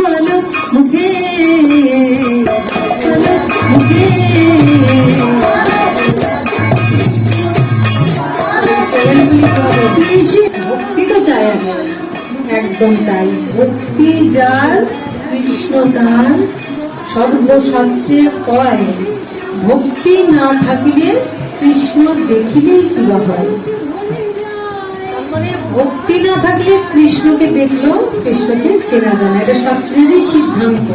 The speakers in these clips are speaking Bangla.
বলো মুখে, বলো মুখে। ভক্তি তো চাই আমি, একদম চাই। ভক্তি যার কৃষ্ণ তার, সর্বশাস্ত্রে কয় ভক্তি না থাকিলে কৃষ্ণ দেখিলেই কি বা হয়। মানে ভক্তি না থাকলে কৃষ্ণকে দেখলো কৃষ্ণকে চেনা যায় না, এটা শাস্ত্রেরই সিদ্ধান্ত।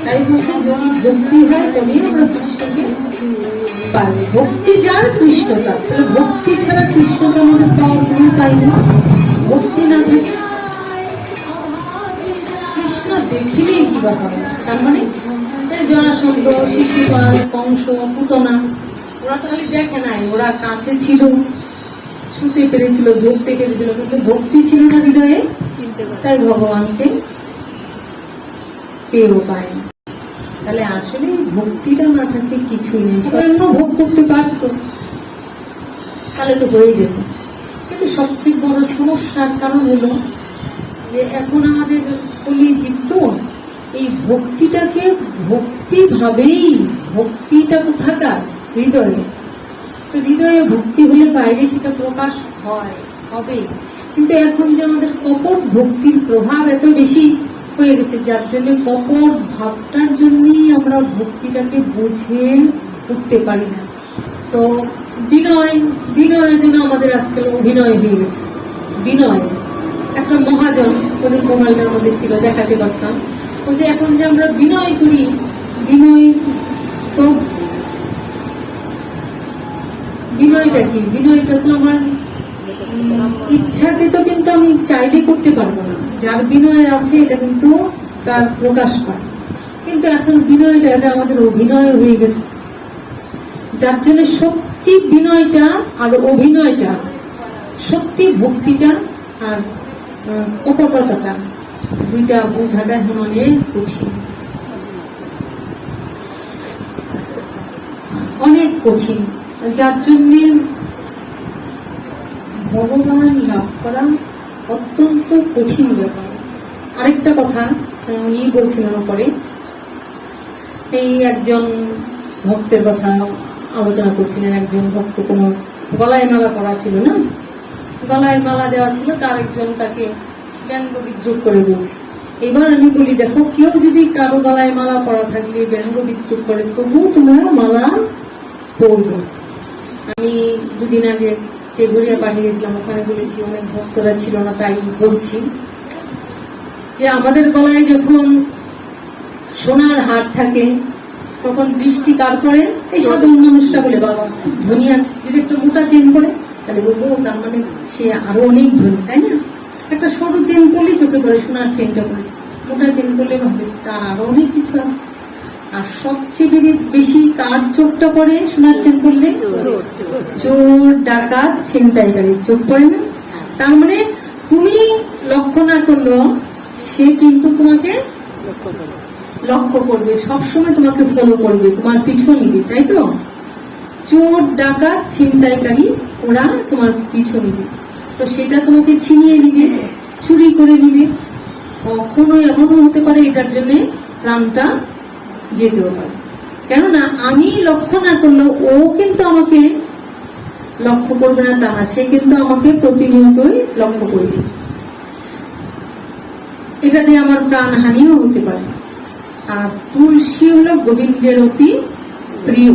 তাই বলছি যদি ভক্তি হয় তবেই আমরা কৃষ্ণকে পাই। ভক্তি যার কৃষ্ণ তার, তাহলে ভক্তি ছাড়া কৃষ্ণকে আমাদের পাওয়া কোনো পাই না। ভক্তি না থাকে কৃষ্ণ দেখিলেই কি বা হবে। তার মানে জরাসন্ধ, শিশুপাল, কংস, পুতনা, ওরা তো খালি দেখে নাই, ওরা কাছে ছিল, ছুতে পেরেছিল, ধরতে পেরেছিল, কিন্তু ভক্তি ছিল না হৃদয়ে, তাই ভগবানকে পেয়েও পায় না। তাহলে আসলে ভক্তিটা না থাকলে কিছুই নেই। সবাই ভোগ করতে পারতো, তাহলে তো হয়ে যেত। কিন্তু সবচেয়ে বড় সমস্যার কারণ হলো যে এখন আমাদের কলিযুগ তো, এই ভক্তিটাকে ভক্তি ভাবেই, ভক্তিটা কোথাকার হৃদয়ে। তো হৃদয়ে ভক্তি হলে বাইরে সেটা প্রকাশ হয়, হবে। কিন্তু এখন যে আমাদের কপট ভক্তির প্রভাব এত বেশি হয়ে গেছে, যার জন্য কপট ভাবটার জন্যই আমরা ভক্তিটাকে বুঝে উঠতে পারি না। তো বিনয়, বিনয় যেন আমাদের আজকাল অভিনয় হয়ে গেছে। বিনয় একটা মহাজন পরিকমালটার মধ্যে ছিল, দেখাতে পারতাম। যে এখন যে আমরা বিনয় করি, বিনয় তো বিনয়টা কি? বিনয়টা তো আমার ইচ্ছাকে তো কিন্তু আমি চাইলে করতে পারবো না। যার বিনয় আছে এটা কিন্তু তার প্রকাশ পায়। কিন্তু এখন বিনয়টা এটা আমাদের অভিনয় হয়ে গেছে, যার জন্য সত্যি বিনয়টা আর অভিনয়টা, সত্যি ভক্তিটা আর কপটতাটা, দুইটা বোঝাটা এখন অনেক কঠিন, অনেক কঠিন। যার জন্য ভগবান লাভ করা অত্যন্ত কঠিন ব্যাপার। আরেকটা কথা উনি বলছিলেন পরে, এই একজন ভক্তের কথা আলোচনা করছিলেন। একজন ভক্ত কোনো গলায় মালা পরা ছিল না, গলায় মালা দেওয়া ছিল, তার একজন তাকে ব্যঙ্গ বিদ্রুপ করে বলছে। এবার আমি বলি, দেখো কেউ যদি কারো গলায় মালা পরা থাকলে ব্যঙ্গ বিদ্রুপ করে, তবু তোমরা মালা পরবে। আমি দুদিন আগে টেগুরিয়া পাঠিয়ে গেছিলাম, ওখানে বলেছি, অনেক ভক্তরা ছিল না, তাই বলছি যে আমাদের গলায় যখন সোনার হার থাকে তখন দৃষ্টি কার করে? এই সাধারণ মানুষটা বলে, বাবা ধনী আছে, যদি একটু মোটা চেন করে তাহলে বলবো তার মানে সে আরো অনেক ধনী, তাই না? একটা সরু চেন করলে চোখে করে সোনার চেনটা করেছে, মোটা চেন করলে ভাবে তার আরো অনেক কিছু আছে। আর সবচেয়ে বেশি কার চোখটা পড়ে সোনার চেন করলে? চোর, ডাকাত, ছিনতাইকারী চোখ পড়ে না? তার মানে তুমি লক্ষ্য না করলেও সে কিন্তু তোমাকে লক্ষ্য করবে, সবসময় তোমাকে ফলো করবে, তোমার পিছু নিবে, তাই তো? চোর, ডাকাত, ছিনতাইকারী ওরা তোমার পিছু নিবে, তো সেটা তোমাকে ছিনিয়ে নিবে, চুরি করে নিবে। কখনো এমনও হতে পারে এটার জন্য প্রাণটা যেতেও পারে। কেননা আমি লক্ষ্য না করলেও ও কিন্তু আমাকে লক্ষ্য করবে না তা না, সে কিন্তু আমাকে প্রতিনিয়তই লক্ষ্য করবে। এটাতে আমার প্রাণহানিও হতে পারে। আর তুলসী হলো গোবিন্দের অতি প্রিয়,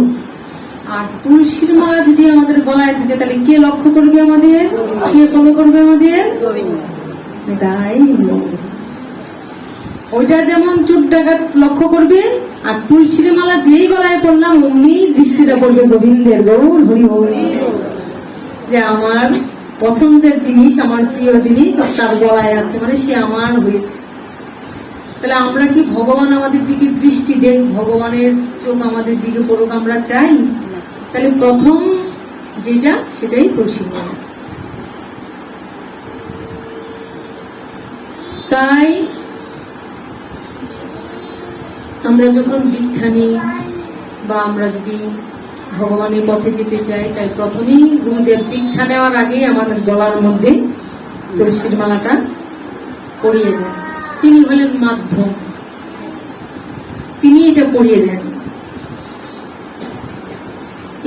আর তুলসীর মালা যদি আমাদের গলায় থাকে তাহলে কে লক্ষ্য করবে আমাদের? কে ফলো করবে আমাদের? তাই ওইটা যেমন চোর ডাকাত লক্ষ্য করবে, আর তুলসীর মালা যেই গলায় পড়লাম অমনি দৃষ্টিটা পড়বে গোবিন্দের, গৌর হরি হরি, যে আমার পছন্দের জিনিস, আমার প্রিয় জিনিস তার গলায় আছে, মানে সে আমার হয়েছে। তাহলে আমরা কি ভগবান আমাদের দিকে দৃষ্টি দেন, ভগবানের চোখ আমাদের দিকে পড়ুক আমরা চাই? তাহলে প্রথম যেটা সেটাই তুলসী মালা। তাই আমরা যখন দীক্ষা নিই বা আমরা যদি ভগবানের পথে যেতে চাই, তাই প্রথমেই গুরুদেব দীক্ষা নেওয়ার আগেই আমাদের গলার মধ্যে তুলসীর মালাটা পরিয়ে দেয়। তিনি হলেন মাধ্যম, তিনি এটা পড়িয়ে দেন।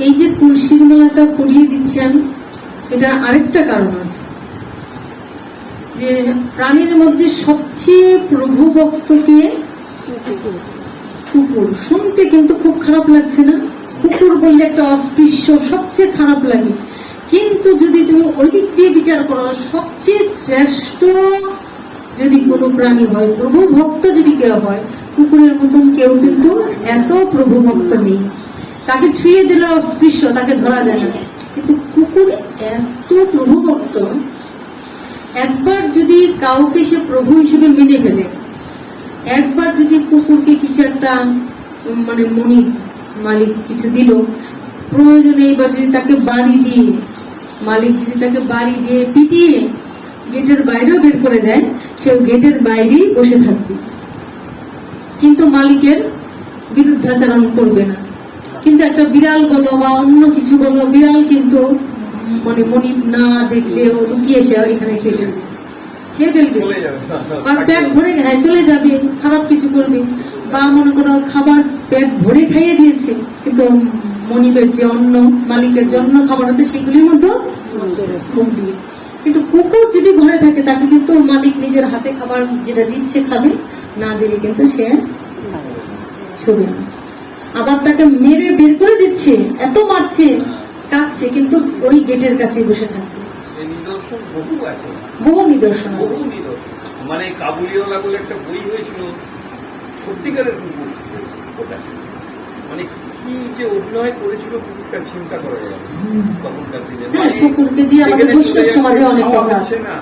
এই যে তুলসীর মালাটা পরিয়ে দিচ্ছেন, এটা আরেকটা কারণ আছে, যে প্রাণীর মধ্যে সবচেয়ে প্রভু ভক্তকে কুকুর। শুনতে কিন্তু খুব খারাপ লাগছে না? কুকুর বললে একটা অস্পৃশ্য, সবচেয়ে খারাপ লাগে। কিন্তু যদি তুমি ওই দিক দিয়ে বিচার করো, সবচেয়ে শ্রেষ্ঠ যদি কোনো প্রাণী হয়, প্রভু ভক্ত যদি কেউ হয়, কুকুরের মতন কেউ কিন্তু এত প্রভু ভক্ত নেই। তাকে ছুঁয়ে দিলে অস্পৃশ্য, তাকে ধরা যায় না। কিন্তু কুকুর এত প্রভু ভক্ত, একবার যদি কাউকে সে প্রভু হিসেবে মেনে ফেলে, একবার যদি কুকুরকে কিছু একটা মানে মালিক কিছু দিল, প্রয়োজনে এবার যদি তাকে বাড়ি দিয়ে, মালিক যদি তাকে বাড়ি দিয়ে পিটিয়ে গেটের বাইরেও বের করে দেয়, সে গেটের বাইরেই বসে থাকবে, কিন্তু মালিকের বিরুদ্ধাচরণ করবে না। কিন্তু একটা বিড়াল বলো বা অন্য কিছু বলো, বিড়াল কিন্তু মানে মনিব না দেখলেও লুকিয়ে সে এখানে খেয়ে ফেলবে, আর পেট ভরে চলে যাবে, খারাপ কিছু করবে। বা মনে করো খাবার পেট ভরে খাইয়ে দিয়েছে, কিন্তু মনিবের যে অন্য মালিকের জন্য খাবার আছে সেগুলির মধ্যে মুখ দিয়ে। কিন্তু কুকুর যদি ঘরে থাকে, তাকে কিন্তু মালিক নিজের হাতে খাবার যেটা দিচ্ছে খাবে, না দিলে কিন্তু সে ছুবে না। আবার তাকে মেরে বের করে দিচ্ছে, এত মারছে, কাঁদছে, কিন্তু ওই গেটের কাছে বসে থাকবে। বহু নিদর্শন আছে। মানে কাবুলিওয়ালা বলে একটা বই হয়েছিল, সত্যিকারের কুকুর, মানে কি যে অভিনয় করেছিল কুকুরটা চিন্তা করা যায় তখনকার দিনে। কুকুরকে দিয়ে আমাদের বৈষ্ণব সমাজে অনেক কথা আছে না,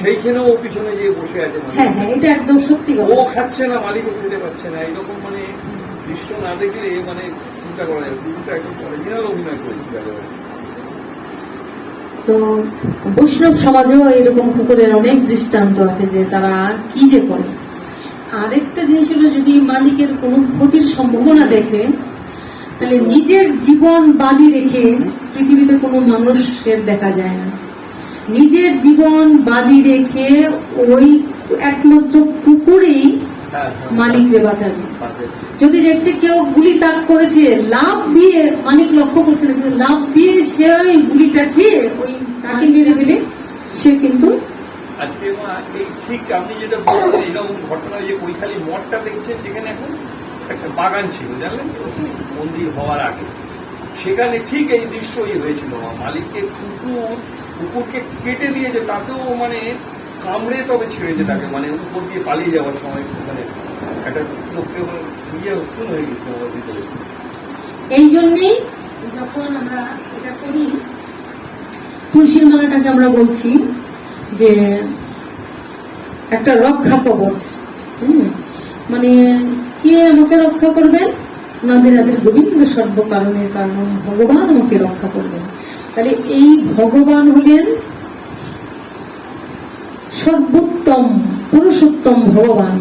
সেইখানেও ও পিছনে যে বসে আছে, হ্যাঁ হ্যাঁ, এটা একদম সত্যি কথা। ও খাচ্ছে না, মালিকও খেতে পারছে না, এরকম মানে দৃশ্য না দেখলে মানে চিন্তা করা যায় কুকুরটা একদম অরিজিনাল অভিনয় করেছিল। তো বৈষ্ণব সমাজেও এরকম কুকুরের অনেক দৃষ্টান্ত আছে যে তারা কি যে করে। আরেকটা জিনিস হলো, যদি মালিকের কোনো ক্ষতির সম্ভাবনা দেখে, তাহলে নিজের জীবন বাজি রেখে, পৃথিবীতে কোনো মানুষের দেখা যায় না, নিজের জীবন বাজি রেখে ওই একমাত্র কুকুরেই মালিককে বাঁচাবে। যদি দেখছে কেউ গুলি তাক করেছে, লাভ দিয়ে, মালিক লক্ষ্য করছে না, লাভ দিয়ে সে ওই গুলিটা খেয়ে ওই তাকে মেরে ফেলে, সে কিন্তু আজকে এই ঠিক আপনি যেটা বলছেন, এরকম ঘটনা, যে কৈখালী মঠটা দেখছেন, যেখানে এখন একটা বাগান ছিল, জানলেন, মন্দির হওয়ার আগে, সেখানে ঠিক এই দৃশ্যই হয়েছিল। মালিককে কুকুরকে কেটে দিয়েছে, তাকেও মানে কামড়ে তবে ছেড়েছে তাকে, মানে উপর দিয়ে পালিয়ে যাওয়ার সময় মানে একটা লোককে খুন হয়ে গেছে ভিতরে। এই জন্যই যখন আমরা এটা করি, তুলসীর মালাটাকে আমরা বলছি যে একটা রক্ষা কবচ। মানে কে আমাকে রক্ষা করবেন? নাদের গোবিন্দ সর্বকারণের কারণ ভগবান আমাকে রক্ষা করবেন। তাহলে এই ভগবান হলেন সর্বোত্তম পুরুষোত্তম ভগবান,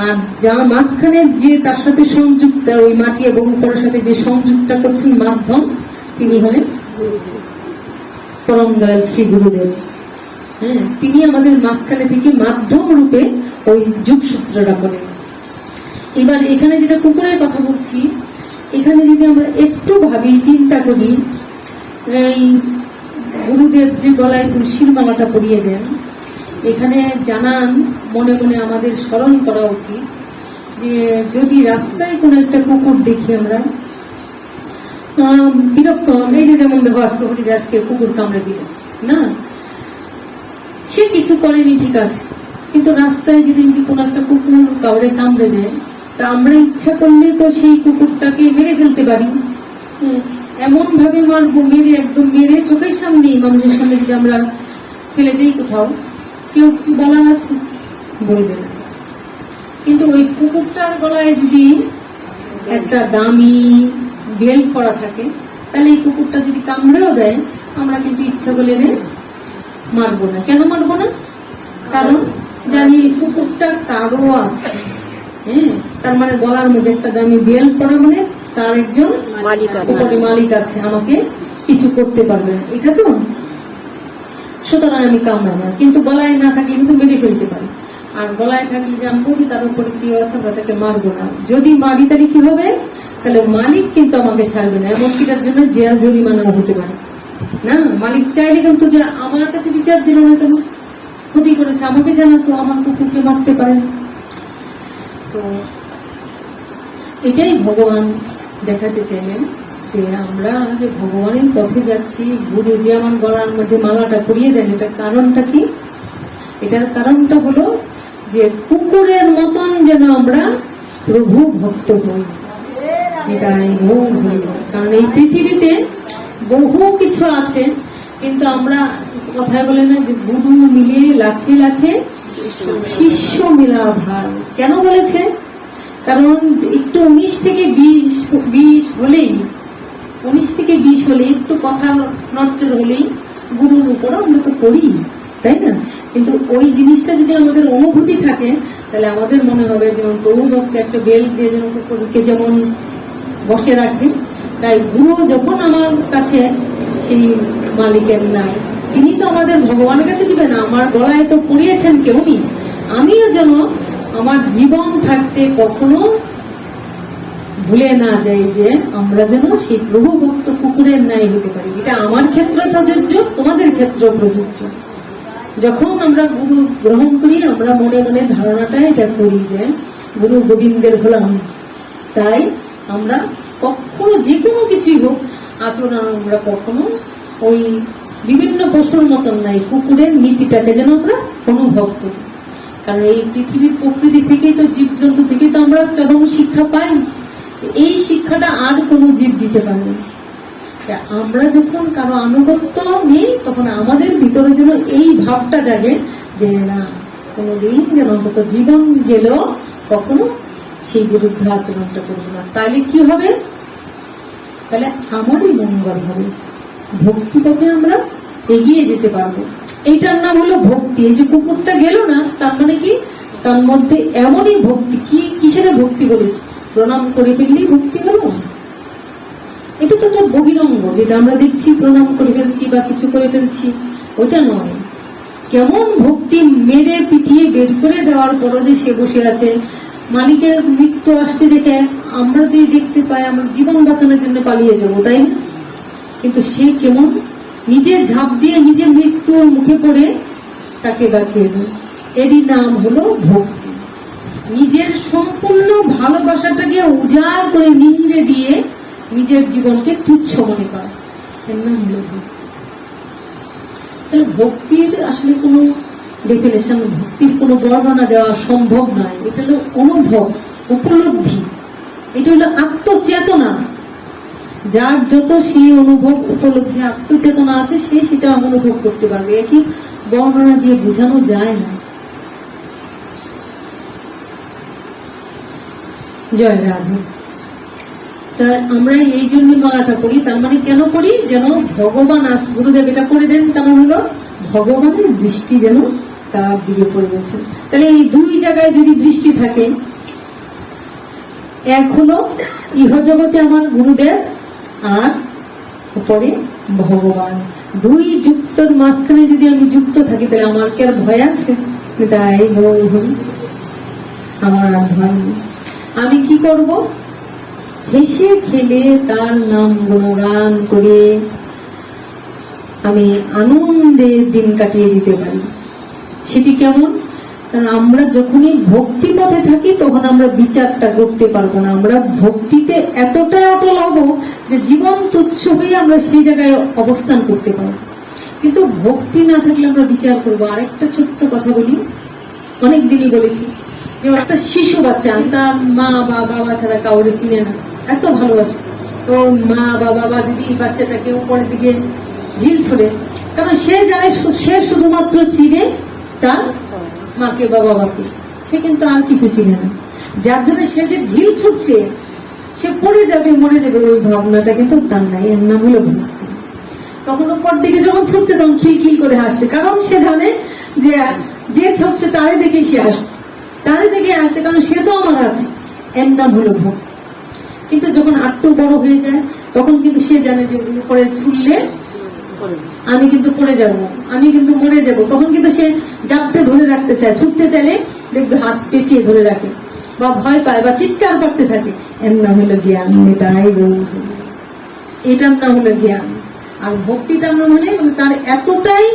আর যা মাঝখানে যে তার সাথে সংযুক্ত, ওই মাটি এবং উপরের সাথে যে সংযুক্তটা করছেন মাধ্যম, তিনি হলেন পরম দয়াল শ্রী গুরুদেব। তিনি আমাদের মাঝখানে থেকে মাধ্যম রূপে ওই যুগসূত্রটা করেন। এবার এখানে যেটা কুকুরের কথা বলছি, এখানে যদি আমরা একটু ভাবি, চিন্তা করি, এই গুরুদেব যে গলায় তুলসীর মালাটা পরিয়ে দেন, এখানে জানান মনে মনে আমাদের স্মরণ করা উচিত যে যদি রাস্তায় কোনো একটা কুকুর দেখি, আমরা বিরক্ত, এই যে যেমন দেখো আজকে হরিদাসকে কুকুর কামড়ে দিল না, সে কিছু করেনি, ঠিক আছে, কিন্তু রাস্তায় যদি কোনো একটা কুকুর কাউরে কামড়ে দেয়, তা আমরা ইচ্ছা করলে তো সেই কুকুরটাকে মেরে ফেলতে পারি। এমন ভাবে মারবো, মেরে একদম মেরে চোখের সামনেই মানুষের সামনে যদি আমরা ফেলে দিই কোথাও, কেউ কিছু বলার আছে? বলবে না। কিন্তু ওই কুকুরটার গলায় যদি একটা দামি বেল্ট করা থাকে, তাহলে এই কুকুরটা যদি কামড়েও দেয়, আমরা কিন্তু ইচ্ছা করলে মারবো না। কেন মারবো না? কারণ জানি কুকুরটা কারো আছে। তার মানে গলার মধ্যে একটা দামি বেল্ট পরা, মানে তার একজন মালিক আছে, আমাকে কিছু করতে পারবে না, এটা তো। সুতরাং আমি কামড়াবো না, কিন্তু গলায় না থাকে কিন্তু মেরে ফেলতে পারি। আর গলায় থাকলে জানবো যে তার উপরে কি আছে, আমরা তাকে মারবো না। যদি মারি তাহলে কি হবে, তাহলে মালিক কিন্তু আমাকে ছাড়বে না, এমনকি তার জন্য জেল জরিমানাও হতে পারে না। মালিক চাইলে কিন্তু যে আমার কাছে বিচার দিল না, কেন ক্ষতি করেছে আমাকে জানাতো, আমার কুকুরকে মারতে পারে। তো এটাই ভগবান দেখাতে চাইলেন যে আমরা যে ভগবানের পথে যাচ্ছি, গুরু যে আমার গলার মধ্যে মালাটা পরিয়ে দেন, এটার কারণটা কি? এটার কারণটা হলো যে কুকুরের মতন যেন আমরা প্রভু ভক্ত হই। এটাই মূল হইল। কারণ এই পৃথিবীতে বহু কিছু আছে, কিন্তু আমরা কথায় বলে না যে গুরু মিলে লাখে লাখে শিষ্য মিলা ভার। কেন বলেছে? কারণ একটু 19 থেকে 20 হলেই, 19 থেকে 20 হলেই, একটু কথা নড়চড় হলেই গুরুর উপর আমরা তো করি, তাই না? কিন্তু ওই জিনিসটা যদি আমাদের অনুভূতি থাকে, তাহলে আমাদের মনে হবে যেমন প্রভু ভক্ত একটা বেল দিয়ে যেন কুকুরকে যেমন বসে রাখে, তাই গুরু যখন আমার কাছে সেই মালিকের নাই, তিনি তো আমাদের ভগবানের কাছে দিবেন না, আমার গলায় তো পড়িয়েছেন কেউ নেই। আমিও যেন আমার জীবন থাকতে কখনো ভুলে না যাই যে আমরা যেন সেই প্রভু ভক্ত কুকুরের ন্যায় হতে পারি। এটা আমার ক্ষেত্রে প্রযোজ্য, তোমাদের ক্ষেত্রে প্রযোজ্য। যখন আমরা গুরু গ্রহণ করি, আমরা মনে মনে ধারণাটা এটা করি যে গুরু গোবিন্দের হলাম, তাই আমরা কখনো যে কোনো কিছুই হোক আচরণ আমরা কখনো ওই বিভিন্ন পশুর মতন নাই, কুকুরের নীতিটাকে যেন আমরা অনুভব করি। কারণ এই পৃথিবীর প্রকৃতি থেকেই তো, জীবজন্তু থেকে তো আমরা চরম শিক্ষা পাই। এই শিক্ষাটা আর কোনো জীব দিতে পারে না। আমরা যখন কারো আনুগত্য নেই, তখন আমাদের ভিতরে যেন এই ভাবটা জাগে যে না, কোনোদিন যেন অন্তত জীবন গেলেও কখনো সেই বিরুদ্ধে আচরণটা করবো না। তাহলে কি হবে? তাহলে আমারই মঙ্গল হবে, ভক্তি পথে আমরা এগিয়ে যেতে পারবো। এইটার নাম হলো ভক্তি। এই যে কুকুরটা গেল না, তার মানে কি? তার মধ্যে এমনই ভক্তি। কি কিসের ভক্তি বলেছি? প্রণাম করে ফেললেই ভক্তি হলো? এটা তো একটা বহিরঙ্গ, যেটা আমরা দেখছি প্রণাম করে ফেলছি বা কিছু করে ফেলছি, ওটা নয়। কেমন ভক্তি! মেরে পিটিয়ে বের করে দেওয়ার পরও যে সে বসে আছে, মালিকের মৃত্যু আসছে দেখে আমরা যদি দেখতে পাই, আমরা জীবন বাঁচানোর জন্য পালিয়ে যাবো, তাই না? কিন্তু সে কেমন নিজে ঝাঁপ দিয়ে নিজের মৃত্যুর মুখে পড়ে তাকে বাঁচিয়ে দেয়। এরই নাম হলো ভক্তি। নিজের সম্পূর্ণ ভালোবাসাটাকে উজাড় করে নিংড়ে দিয়ে নিজের জীবনকে তুচ্ছ মনে করা, এর নাম হলো ভক্তি। তাহলে ভক্তির আসলে কোনো ডেফিনেশন, ভক্তির কোনো বর্ণনা দেওয়া সম্ভব নয়। এটা হলো অনুভব, উপলব্ধি, এটা হলো আত্মচেতনা। যার যত সেই অনুভব, উপলব্ধি, আত্মচেতনা আছে, সে সেটা অনুভব করতে পারবে। একই বর্ণনা দিয়ে বোঝানো যায় না। জয় রাধে। তা আমরা এই জন্য মালাটা করি। তার মানে কেন করি? যেন ভগবান গুরুদেব এটা করে দেন, তেমন হলো ভগবানের দৃষ্টি যেন তার দিকে পড়ে গেছে। তাহলে এই দুই জায়গায় যদি দৃষ্টি থাকে, এক হলো ইহজগতে আমার গুরুদেব, আর উপরে ভগবান। দুই যুক্তর মাঝখানে যদি আমি যুক্ত থাকি, তাহলে আমার কি আর ভয় আছে? তাই আমার আর ভয় নেই। আমি কি করব? হেসে খেলে তার নাম গুণগান করে আমি আনন্দের দিন কাটিয়ে দিতে পারি। সেটি কেমন? কারণ আমরা যখনই ভক্তি পথে থাকি, তখন আমরা বিচারটা করতে পারবো না। আমরা ভক্তিতে এতটাই অটল হব যে জীবন তুচ্ছ হয়ে আমরা সেই জায়গায় অবস্থান করতে পারবো। কিন্তু ভক্তি না থাকলে আমরা বিচার করবো। আরেকটা ছোট্ট কথা বলি, অনেক দিনই বলেছি যে একটা শিশু বাচ্চা, তার মা বা বাবা ছাড়া কাউরে চিনে না, এত ভালোবাসে। তো মা বা বাবা যদি বাচ্চাটাকে উপরের দিকে ঢিল ছড়ে, কারণ সে জানে সে শুধুমাত্র চিনে তার মাকে বা বাবাকে, সে কিন্তু আর কিছু চিনে না। যার জন্য সে যে ঢিল ছুটছে, সে পড়ে যাবে, মরে যাবে, ওই ভাবনাটা কিন্তু তার নাই। এর নাম হলো ভক্তি। তখন উপর দিকে যখন ছুটছে, তখন খিলখিল করে হাসছে, কারণ সে জানে যে ছুটছে তারে দেখে সে আসছে, তারে দেখে আসছে, কারণ সে তো আমার আছে। এর নাম হলো ভক্তি। কিন্তু যখন আটটু বড় হয়ে যায়, তখন কিন্তু সে জানে যে উপরে ছুটলে আমি কিন্তু পড়ে যাব, আমি কিন্তু মরে যাব, তখন কিন্তু সে জাপটে ধরে রাখতে চায়, ছুটতে চাইলে দেখবে হাত পেঁচিয়ে ধরে রাখে বা ভয় পায় বা চিৎকার করতে থাকে। এর নাম হলো জ্ঞান, এটাই বন্ধু, এটার নাম হলো জ্ঞান। আর ভক্তিটার নাম মানে তার এতটাই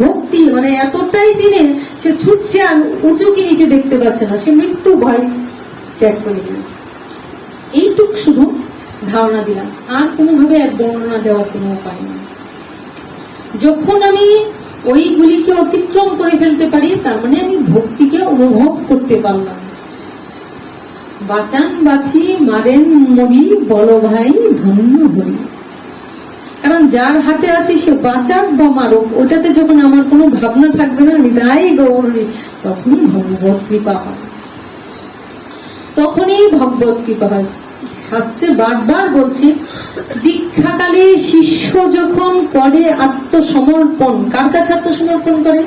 ভক্তি, মানে এতটাই চিনে সে ছুটছে আর উঁচু কি নিচে দেখতে পাচ্ছে না, সে মৃত্যু ভয় ত্যাগ করে দিল। এইটুক শুধু ধারণা দিলাম, আর কোনোভাবে এক বর্ণনা দেওয়ার কোনো উপায় নেই। যখন আমি ওইগুলিকে অতিক্রম করে ফেলতে পারি, তার মানে আমি ভক্তিকে অনুভব করতে পারলাম। বাঁচান বাঁচি মারেন মরি, বল ভাই ধন্য হরি। কারণ যার হাতে আছে সে বাঁচাক বা মারুক, ওটাতে যখন আমার কোনো ভাবনা থাকবে না, আমি তাই গৌরী, তখনই ভগবত কৃপা হয়, তখনই ভগবত কৃপা হয়। শাস্ত্রে বারবার বলছে, দীক্ষাকালে শিষ্য যখন করে আত্মসমর্পণ, কার কাছে আত্মসমর্পণ করে?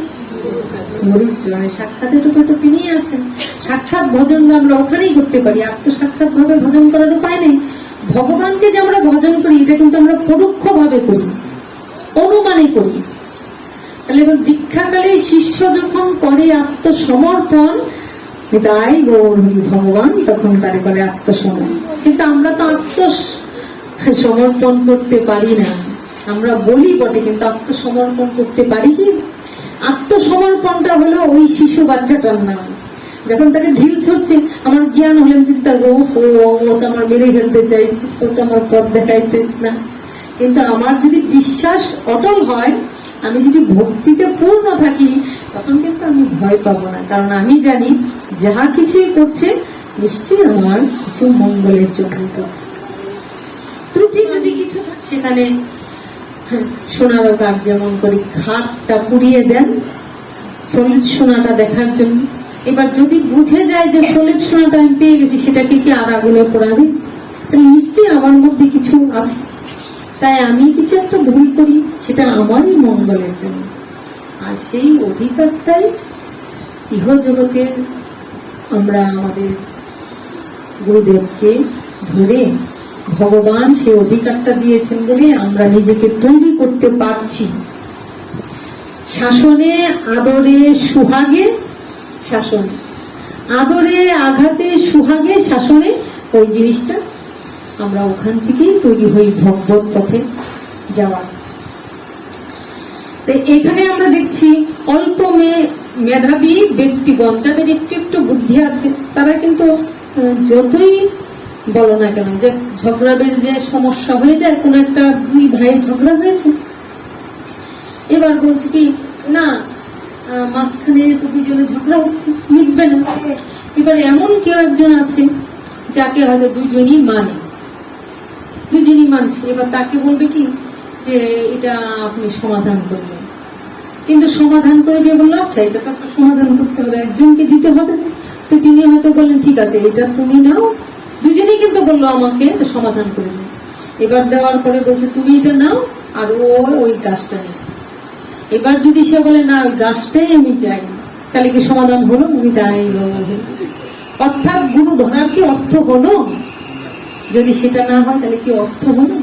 গুরুচরণে। সাক্ষাতের রূপে তো তিনি আছেন, সাক্ষাৎ ভজন আমরা ওখানেই করতে পারি, আত্মসাক্ষাৎ ভাবে ভজন করার উপায় নেই। ভগবানকে যে আমরা ভজন করি, এটা কিন্তু আমরা পরোক্ষ ভাবে করি, অনুমানে করি। তাহলে দীক্ষাকালে শিষ্য যখন করে আত্মসমর্পণ, তাই গৌরী ভগবান তখন তারে করে আত্মসমর্পণ। কিন্তু আমরা তো আত্মসমর্পণ করতে পারি না, আমরা বলি বটে, কিন্তু আত্মসমর্পণ করতে পারি কি? আত্মসমর্পণটা হলো ওই শিশু বাচ্চাটার নাম। যখন তাকে ঢিল ছড়ছে, আমার জ্ঞান হলেন চিন্তা, ও তো আমার মেরে ফেলতে চাই, ও তো আমার পথ দেখাইতে না। কিন্তু আমার যদি বিশ্বাস অটল হয়, আমি যদি ভক্তিতে পূর্ণ থাকি, তখন কিন্তু আমি ভয় পাবো না। কারণ আমি জানি যাহা কিছুই করছে নিশ্চয়ই আমার কিছু মঙ্গলের জন্য করছে। ত্রুটি যদি কিছু থাকে সেখানে সোনারও কাজ যেমন করি, খাটটা পুড়িয়ে দেন সলিড সোনাটা দেখার জন্য। এবার যদি বুঝে যায় যে সলিড সোনাটা আমি পেয়ে গেছি, সেটাকে কি আর আগুনে পোড়াবে? তাহলে নিশ্চয়ই আমার মধ্যে কিছু আছে, তাই আমি কিছু একটা ভুল করি, সেটা আমারই মঙ্গলের জন্য। আর সেই অধিকারটাই ইহজগতের আমরা আমাদের গুরুদেবকে ধরে ভগবান সেই অধিকারটা দিয়েছেন বলে আমরা নিজেকে তৈরি করতে পারছি। শাসনে আদরে সুহাগে, শাসনে আদরে আঘাতে সুহাগে শাসনে, ওই জিনিসটা আমরা ওখান থেকেই তৈরি হই ভগবত পথে যাওয়া। এখানে আমরা দেখছি অল্প মেধাবী ব্যক্তিগণ, যাদের একটু একটু বুদ্ধি আছে, তারা কিন্তু যতই বলো না কেন, যে ঝগড়াদের যে সমস্যা হয়ে যায়, কোন একটা দুই ভাইয়ের ঝগড়া হয়েছে, এবার বলছে কি না মাঝখানে তো দুজনে ঝগড়া হচ্ছে, মিটবে না। এবার এমন কেউ একজন আছে যাকে হয়তো দুজনই মানছে, এবার তাকে বলবে কি যে এটা আপনি সমাধান করবেন। কিন্তু সমাধান করে দিয়ে বললো আচ্ছা এটা তো একটা সমাধান করতে হবে, একজনকে দিতে হবে। তো তিনি হয়তো বললেন ঠিক আছে এটা তুমি নাও, দুজনেই কিন্তু বললো আমাকে সমাধান করে দিন। এবার দেওয়ার পরে বলছে তুমি এটা নাও আর ওই গাছটা নেই। এবার যদি সে বলে না ওই গাছটাই আমি চাই, তাহলে কি সমাধান হলো? উনি তাই অর্থাৎ গুরু ধরার কি অর্থ হলো? যদি সেটা না হয় তাহলে কি অর্থ হলো?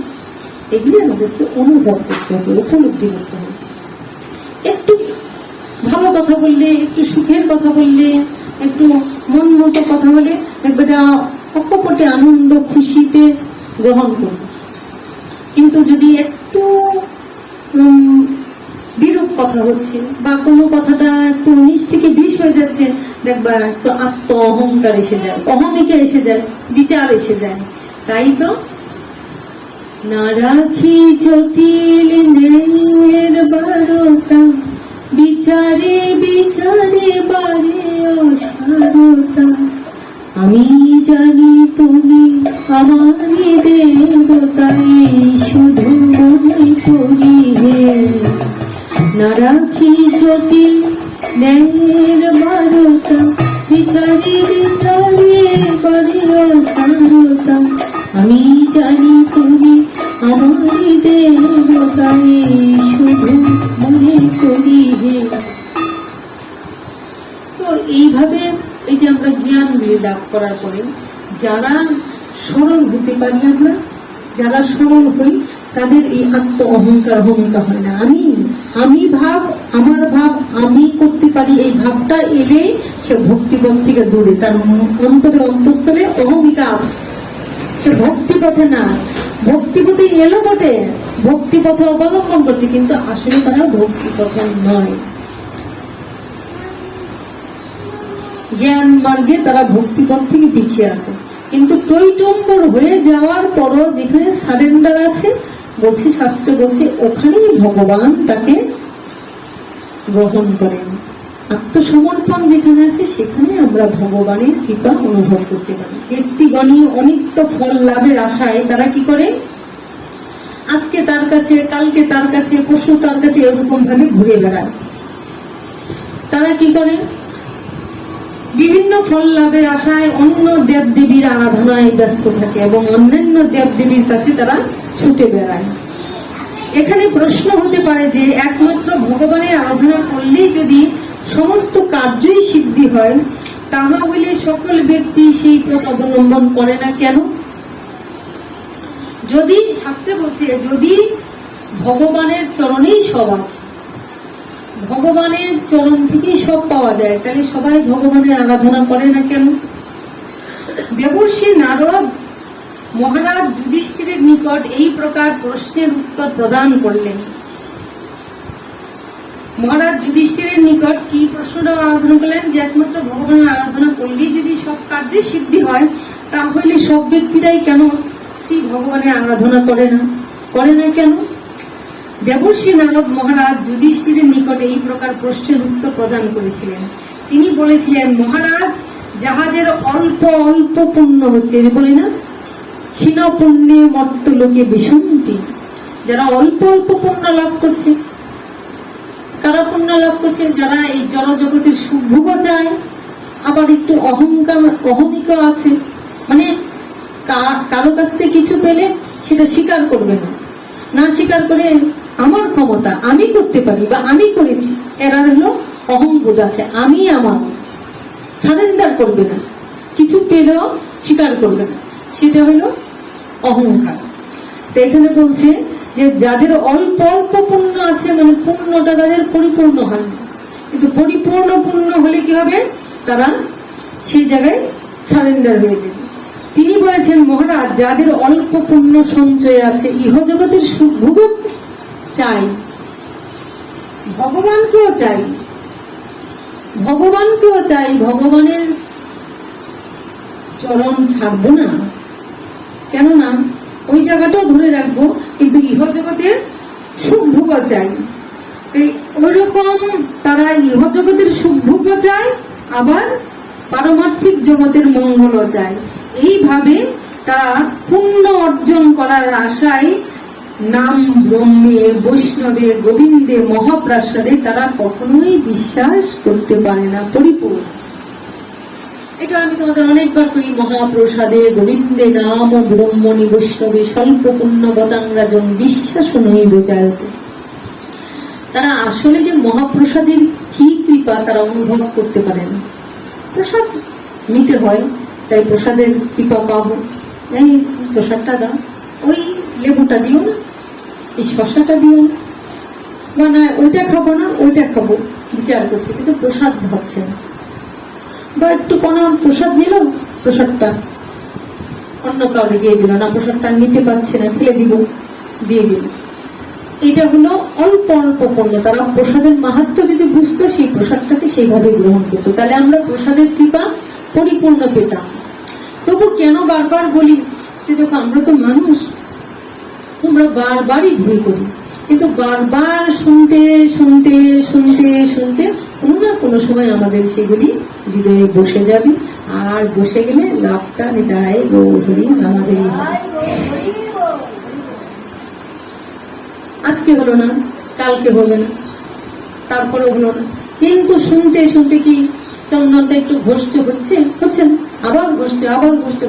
এগুলি আমাদেরকে অনুভব করতে হবে, উপলব্ধি করতে হবে। একটু ভালো কথা বললে, একটু সুখের কথা বললে, একটু মন মতো কথা বলে একবার অকপটে আনন্দ খুশিতে গ্রহণ করবে। কিন্তু যদি একটু বিরূপ কথা হচ্ছে বা কোনো কথাটা একটু নিচ থেকে বিষ হয়ে যাচ্ছে, দেখবা একটু আত্ম অহংকার এসে যায়, অহমিকা এসে যায়, বিচার এসে যায়। তাই তো না রাখি জটিল ন্যায়ের বারতা, বিচারে বিচারে বারে অসারতা। আমি জানি তুমি আমারই দেবতাই, শুধু মনে করি হে না রাখি জটিল ন্যায়ের বারতা, বিচারে বিচারে বারে অসারতা। আমি জানি তুমি আমারই দেবতাই, শুধু মনে করি হে। তো এইভাবে এই যে আমরা জ্ঞান লাভ করার পরে যারা সরল হতে পারি, আমরা যারা সরল হই, তাদের এই আত্ম অহংকার ভূমিকা হয় না। আমি ভাব, আমার ভাব, আমি করতে পারি, এই ভাবটা এলে সে ভক্তিপথ থেকে দূরে, তার অন্তরে অন্তঃস্থলে অহমিকা আছে, সে ভক্তিপথে না। ভক্তিপথে এলো বটে, ভক্তিপথে অবলম্বন করছে, কিন্তু আসলে তারা ভক্তিপথে নয়। জ্ঞান মার্গে তারা ভক্তিপথ থেকে পিছিয়ে আছে। কিন্তু টইটম্বর হয়ে যাওয়ার পরও যেখানে সারেন্ডার আছে, বলছি শাস্ত্র বলছে, ওখানেই ভগবান তাকে গ্রহণ করেন। আত্মসমর্পণ যেখানে আছে সেখানে আমরা ভগবানের কৃপা অনুভব করতে পারি। ব্যক্তিগণই অনিত্য ফল লাভের আশায় তারা কি করে, আজকে তার কাছে, কালকে তার কাছে, পরশু তার কাছে, এরকম ভাবে ঘুরে বেড়ায়। তারা কি করে, বিভিন্ন ফল লাভের আশায় অন্য দেব দেবীর আরাধনায় ব্যস্ত থাকে এবং অন্যান্য দেব দেবীর কাছে তারা ছুটে বেড়ায়। এখানে প্রশ্ন হতে পারে যে একমাত্র ভগবানের আরাধনা করলেই যদি সমস্ত কার্যই সিদ্ধি হয়, তাহলে সকল ব্যক্তি সেই পথ অবলম্বন করে না কেন? যদি শাস্ত্রে বলছে যদি ভগবানের চরণেই সব আছে, ভগবানের চরণ থেকেই সব পাওয়া যায়, তাহলে সবাই ভগবানের আরাধনা করে না কেন? দেবর্ষি নারদ মহারাজ যুধিষ্ঠিরের নিকট এই প্রকার প্রশ্নের উত্তর প্রদান করলেন। মহারাজ যুধিষ্ঠিরের নিকট কি প্রশ্নটা আরাধনা করলেন, যে একমাত্র ভগবানের আরাধনা করলেই যদি সব কার্যে সিদ্ধি হয়, তাহলে সব ব্যক্তিরাই কেন শ্রী ভগবানের আরাধনা করে না কেন? দেবর্ষি নারদ মহারাজ যুধিষ্ঠিরের নিকটে এই প্রকার প্রশ্নের উত্তর প্রদান করেছিলেন। তিনি বলেছিলেন, মহারাজ, যাহাদের অল্প অল্প পুণ্য হচ্ছে, বলি না ক্ষীণ পুণ্যে মর্ত লোকে বিসন্তি, যারা অল্প অল্প পুণ্য লাভ করছে, কারা পুণ্য লাভ করছে? যারা এই জড় জগতের সুখভোগ চায়, আবার একটু অহমিকা আছে, মানে কারো কাছ থেকে কিছু পেলে সেটা স্বীকার করবে না স্বীকার করে আমার ক্ষমতা, আমি করতে পারি বা আমি করেছি, এরা হলো অহংবোধ আছে, আমি আমার, সারেন্ডার করবে না, কিছু পেলেও স্বীকার করবে না, সেটা হলো অহংকার। তো এখানে বলছে যে যাদের অল্প অল্প পুণ্য আছে, মানে পুণ্যটা তাদের পরিপূর্ণ হয় না, কিন্তু পরিপূর্ণ পুণ্য হলে কি হবে, তারা সেই জায়গায় সারেন্ডার হয়ে যাবে। তিনি বলেছেন, মহারাজ, যাদের অল্প পুণ্য সঞ্চয় আছে, ইহজগতের সুখভোগ চাই, ভগবানকেও চাই, ভগবানের চরণ ছাড়বো না, কেননা ওই জায়গাটাও ধরে রাখবো, কিন্তু ইহজগতের সুখভোগ চাই। ওইরকম তারা ইহজগতের সুখভোগ চায়, আবার পারমার্থিক জগতের মঙ্গলও চায়। এইভাবে তারা পুণ্য অর্জন করার আশায় নাম ব্রহ্মে, বৈষ্ণবে, গোবিন্দে, মহাপ্রাসাদে তারা কখনোই বিশ্বাস করতে পারে না পরিপূর্ণ। এটা আমি তোমাদের অনেকবার করি, মহাপ্রসাদে গোবিন্দে নাম ব্রহ্মণি বৈষ্ণবে স্বল্প পুণ্য বদাংরাজন বিশ্বাস নই বোঝায়তে। তারা আসলে যে মহাপ্রসাদের কি কৃপা তারা অনুভব করতে পারে না। প্রসাদ নিতে হয়, তাই প্রসাদের কৃপা পাবো, এই প্রসাদটা দাও, ওই লেবুটা দিও না, এই শশাটা দিও না, বা না ওইটা খাবো না ওইটা খাবো, বিচার করছে, কিন্তু প্রসাদ ভাবছে না। বা একটু কোনো প্রসাদ নিল, প্রসাদটা অন্য কাউকে দিয়ে দিল না, প্রসাদটা নিতে পারছে না, ফেলে দিয়ে দিল। এটা হলো অল্প অল্প পণ্য। তারা প্রসাদের মাহাত্ম্য যদি বুঝতো, সেই প্রসাদটাকে সেইভাবে গ্রহণ করতো, তাহলে আমরা প্রসাদের কৃপা পরিপূর্ণ পেতাম। তবু কেন বারবার বলি যে দেখো, আমরা তো মানুষ, আমরা বারবারই ভুল করি, কিন্তু বারবার শুনতে শুনতে শুনতে শুনতে কোনো না কোনো সময় আমাদের সেগুলি হৃদয়ে বসে যাবে, আর বসে গেলে লাভটা নিতাই গৌরী আমাদেরই হবে। আজকে হলো না, কালকে হবে না, তারপরে হলো না, কিন্তু শুনতে শুনতে কি চন্দনটা একটু ঘষছে, হচ্ছে না, আবার ঘষছে,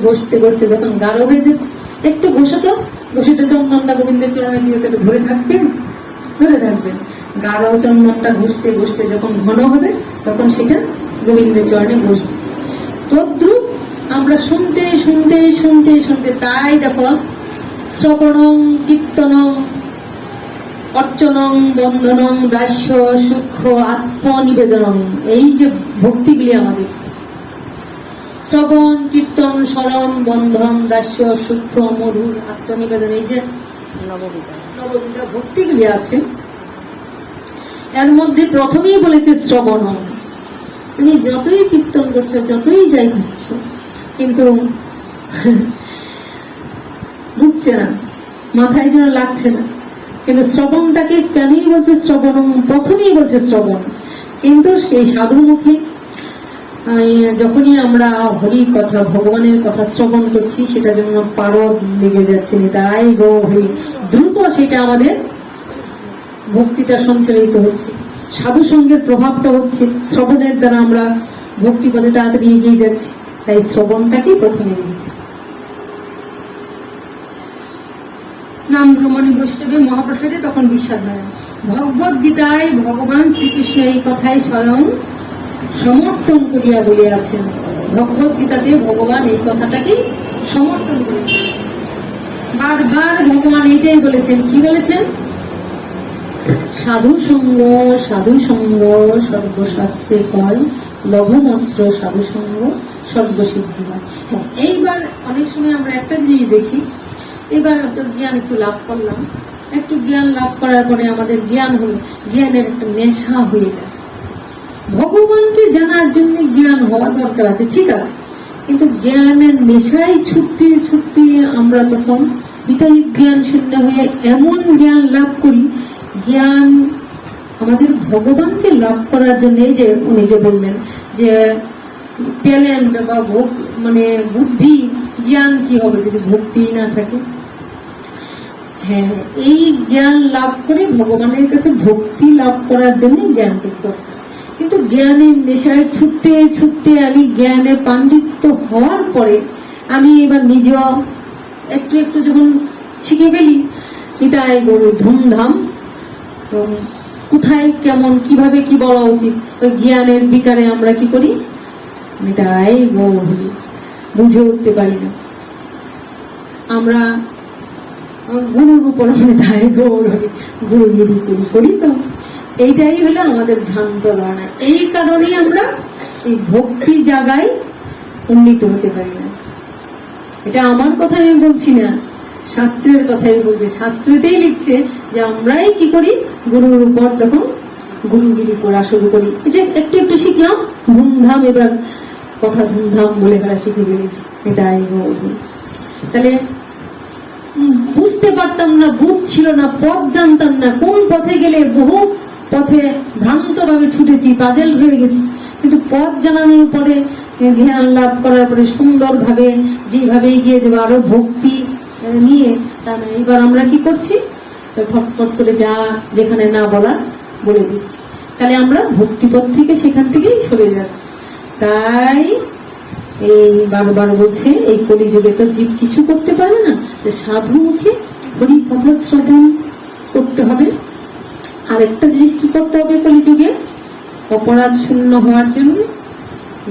ঘষতে ঘষতে যখন গাঢ় হয়ে যাচ্ছে, একটু ঘষে তো চন্দনটা গোবিন্দের চরণে দিয়ে ধরে থাকবেন। গাঢ় চন্দনটা ঘষতে ঘষতে যখন ঘন হবে, তখন সেটা গোবিন্দের চরণে ঘষবে। তদ্রুপ আমরা শুনতে শুনতে শুনতে শুনতে, তাই দেখো শ্রবণং কীর্তনং অর্চনং বন্দনং দাস্য সূক্ষ্ম আত্মনিবেদনং, এই যে ভক্তিগুলি আমাদের শ্রবণ কীর্তন স্মরণ বন্ধন দাস্য সূক্ষ্ম মধুর আত্মনিবেদন, এই যে নববিধা ভক্তিগুলি আছে, এর মধ্যে প্রথমেই বলেছে শ্রবণ। তুমি যতই কীর্তন করছো, যতই যাই করছো, কিন্তু ঢুকছে না, মাথায় যেন লাগছে না। কিন্তু শ্রবণটাকে কেনই বলছে শ্রবণ, প্রথমেই বলছে শ্রবণ। কিন্তু সেই সাধুমুখী যখনই আমরা হরি কথা, ভগবানের কথা শ্রবণ করছি, সেটা যেমন পারদ লেগে যাচ্ছে, তাই গো হরি, দ্রুত সেটা আমাদের ভক্তিটা সঞ্চারিত হচ্ছে, সাধু সঙ্গের প্রভাবটা হচ্ছে, শ্রবণের দ্বারা আমরা ভক্তি পথে তাড়াতাড়ি এগিয়ে যাচ্ছি। তাই শ্রবণটাকে প্রথমে দিয়েছি। নাম ভ্রমণী বৈষ্ণবে মহাপ্রসাদে তখন বিশ্বাস হয়। ভগবদ গীতায় ভগবান শ্রীকৃষ্ণ এই কথায় স্বয়ং সমর্থন করিয়া বলিয়াছেন। ভগবদ গীতাতে ভগবান এই কথাটাকে সমর্থন করেছেন, বারবার ভগবান এইটাই বলেছেন। কি বলেছেন? সাধু সঙ্গ সর্বশাস্ত্রে কয়, লভমাত্র সাধু সঙ্গ সর্বসিদ্ধি হয়। হ্যাঁ, এইবার অনেক সময় আমরা একটা জিনিস দেখি, এবার তো জ্ঞান একটু লাভ করলাম, একটু জ্ঞান লাভ করার পরে আমাদের জ্ঞান হলো, জ্ঞানের একটা নেশা হয়ে যায়। ভগবানকে জানার জন্য জ্ঞান হওয়া দরকার আছে, ঠিক আছে, কিন্তু জ্ঞানের নেশায় ছুটতে আমরা তখন বিতাড়িত জ্ঞান শূন্য হয়ে এমন জ্ঞান লাভ করি, জ্ঞান আমাদের ভগবানকে লাভ করার জন্য, এই যে উনি যে বললেন যে ট্যালেন্ট বা মানে বুদ্ধি, জ্ঞান কি হবে যদি ভক্তি না থাকে? হ্যাঁ, এই জ্ঞান লাভ করে ভগবানের কাছে ভক্তি লাভ করার জন্য জ্ঞান দরকার। কিন্তু জ্ঞানের নেশায় ছুটতে আমি জ্ঞানে পাণ্ডিত্য হওয়ার পরে আমি এবার নিজেও একটু যখন শিখে গেলি, নিতাই গরু ধুমধাম, কোথায় কেমন কিভাবে কি বলা উচিত, ওই জ্ঞানের বিকারে আমরা কি করি, নিতাই গৌর বুঝে উঠতে পারি না। আমরা গুরুর উপর নিতাই গৌর গুরুগিরি করি, তো এইটাই হলো আমাদের ভ্রান্ত ধারণা। এই কারণেই আমরা এই ভক্তি জায়গায় উন্নীত হতে পারি না। এটা আমার কথা আমি বলছি না, শাস্ত্রের কথাই বলছে। শাস্ত্রতেই লিখছে যে আমরাই কি করি, গুরুর উপর তখন গুরুগিরি করা শুরু করি। এই যে একটু শিখলাম, ধুমধাম এবার কথা ধুমধাম বলে ফেলা শিখে ফেলেছি, এটাই। তাহলে বুঝতে পারতাম না, বুঝ ছিল না, পথ জানতাম না, কোন পথে গেলে, বহু পথে ভ্রান্ত ভাবে ছুটেছি, পাজেল হয়ে গেছি। কিন্তু পথ জানানোর পরে, জ্ঞান লাভ করার পরে সুন্দর ভাবে যেভাবে এগিয়ে যাবো আরো ভক্তি নিয়ে, তাহলে এবার আমরা কি করছি, ফটফট করে যা যেখানে না বলা বলে দিচ্ছি। তাহলে আমরা ভক্তিপথ থেকে সেখান থেকেই সরে যাচ্ছি। তাই এই বারবার বলছে, এই কলিযুগে তো জীব কিছু করতে পারবে না, সাধু মুখে হরি কথা শ্রবণ করতে হবে। আরেকটা জিনিস কি করতে হবে কলিযুগে, অপরাধ শূন্য হওয়ার জন্য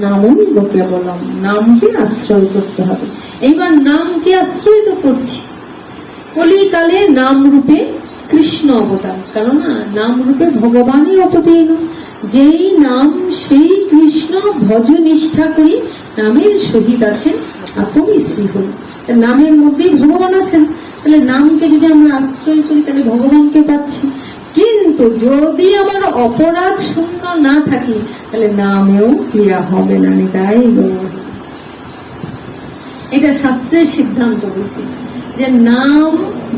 নামই লোকে বললাম, নামকে আশ্রয় করতে হবে। এইবার নামকে আশ্রয় তো করছি, কলিকালে নাম রূপে কৃষ্ণ অবতার, কারণ নাম রূপে ভগবানই অবতীর্ণ। যেই নাম সেই কৃষ্ণ, ভজ নিষ্ঠা করি নামের সহিত আছেন আপনি শ্রীহল। নামের মধ্যেই ভগবান আছেন, তাহলে নামকে যদি আমরা আশ্রয় করি তাহলে ভগবানকে পাচ্ছি। কিন্তু যদি আমার অপরাধ শূন্য না থাকি তাহলে নামেও ক্রিয়া হবে না। তাই এটা শাস্ত্রের সিদ্ধান্ত বলছি যে নাম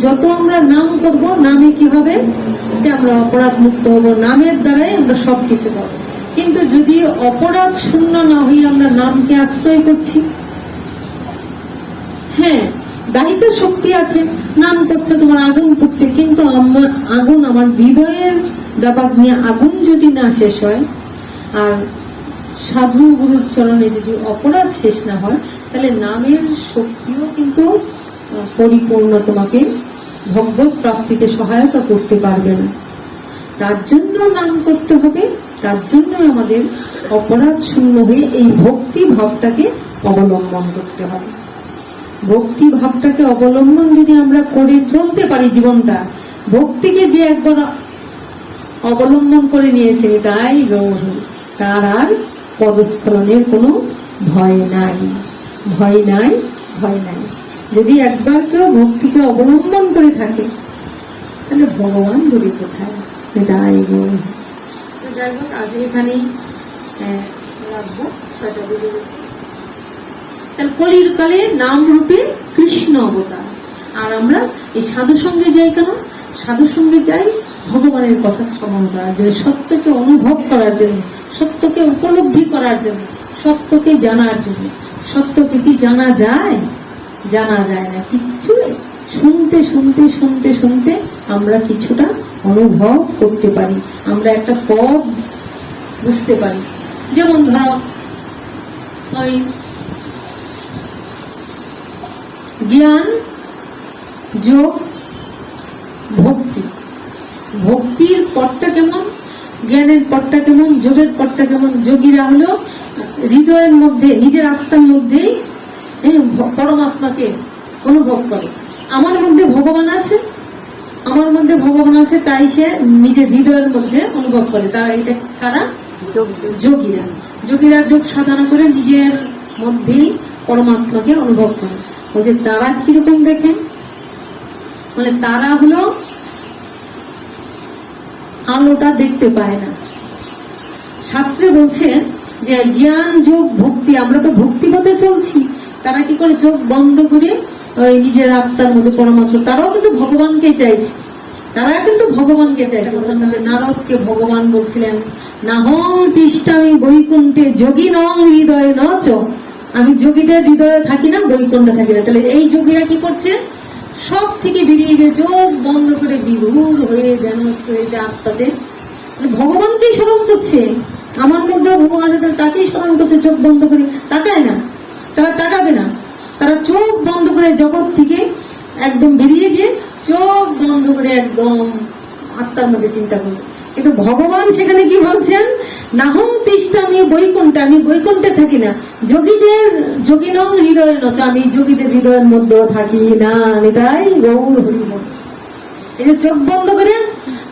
যত আমরা নাম করব, নামে কি হবে, যে আমরা অপরাধ মুক্ত হব, নামের দ্বারাই আমরা সবকিছু পাবো। কিন্তু যদি অপরাধ শূন্য না হয়ে আমরা নামকে আশ্রয় করছি, হ্যাঁ দায়িত্ব শক্তি আছে, নাম করছে, তোমার আগুন পড়ছে, কিন্তু আমার আগুন, আমার হৃদয়ের দাবাগ নিয়ে আগুন যদি না শেষ হয়, আর সাধু গুরুর চরণে যদি অপরাধ শেষ না হয়, তাহলে নামের শক্তিও কিন্তু পরিপূর্ণ তোমাকে ভগবত প্রাপ্তিতে সহায়তা করতে পারবে না। তার জন্য নাম করতে হবে, তার জন্য আমাদের অপরাধ শূন্য হয়ে এই ভক্তি ভাবটাকে অবলম্বন করতে হবে। ভক্তি ভাবটাকে অবলম্বন যদি আমরা করে চলতে পারি জীবনটা, ভক্তিকে যে একবার অবলম্বন করে নিয়েছে তাই গৌর, তার আর পদস্খলনের কোনো ভয় নাই, ভয় নাই, ভয় নাই। যদি একবার কেউ ভক্তিকে অবলম্বন করে থাকে তাহলে ভগবান যদি কোথায়, তাই গৌর। যাই হোক, আজ এখানেই রাখবো, 6টা বেজে গেছে। তাহলে কলির কালে নাম রূপে কৃষ্ণ অবতার। আর আমরা এই সাধু সঙ্গে যাই কেন? সাধু সঙ্গে যাই ভগবানের কথা শ্রবণ করার জন্য, সত্যকে অনুভব করার জন্য, সত্যকে উপলব্ধি করার জন্য, সত্যকে জানার জন্য। সত্যকে কি জানা যায়? জানা যায় না কিচ্ছু। শুনতে শুনতে শুনতে শুনতে আমরা কিছুটা অনুভব করতে পারি, আমরা একটা পদ বুঝতে পারি। যেমন ধরো ওই জ্ঞান, যোগ, ভক্তি। ভক্তির পথটা কেমন, জ্ঞানের পথটা কেমন, যোগের পথটা কেমন? যোগীরা হলো হৃদয়ের মধ্যে, নিজের আত্মার মধ্যেই পরমাত্মাকে অনুভব করে। আমার মধ্যে ভগবান আছে, আমার মধ্যে ভগবান আছে, তাই সে নিজের হৃদয়ের মধ্যে অনুভব করে। তারা এটা কারা? যোগীরা। যোগীরা যোগ সাধনা করে নিজের মধ্যেই পরমাত্মাকে অনুভব করে। ওই যে তারা কিরকম দেখেন, মানে তারা হলো আলোটা দেখতে পায় না। শাস্ত্রে বলছে যে জ্ঞান, যোগ, ভক্তি, আমরা তো ভক্তি পথে চলছি। তারা কি করে? চোখ বন্ধ করে ওই নিজের আত্মার মধ্যে পরমাত্মা, তারাও কিন্তু ভগবানকে চাইছে, তারা কিন্তু ভগবানকে চাইছে। নারদকে ভগবান বলছিলেন, নাহং তিষ্ঠামি বৈকুণ্ঠে যোগী নং হৃদয়ে নচ। আমি যোগীদের হৃদয়ে থাকি না, বৈকুণ্ঠে থাকি না। তাহলে এই যোগীরা কি করছে? সব থেকে বেরিয়ে গিয়ে চোখ বন্ধ করে বিভোর হয়ে যেন হয়েছে আত্মাতে ভগবানকেই স্মরণ করছে। আমার মধ্যে ভগবান আছে, তাকেই স্মরণ করছে চোখ বন্ধ করে। তাকায় না, তারা তাকাবে না, তারা চোখ বন্ধ করে জগৎ থেকে একদম বেরিয়ে গিয়ে চোখ বন্ধ করে একদম আত্মার মধ্যে চিন্তা করবে। কিন্তু ভগবান সেখানে কি বলছেন? নাহং তিষ্ঠামি বৈকুণ্ঠে, আমি বৈকুণ্ঠে থাকি না, যোগীদের যোগী নং হৃদয় নচ, আমি যোগীদের হৃদয়ের মধ্যেও থাকি না। এটাই গৌর হরি বল। এই যে চোখ বন্ধ করে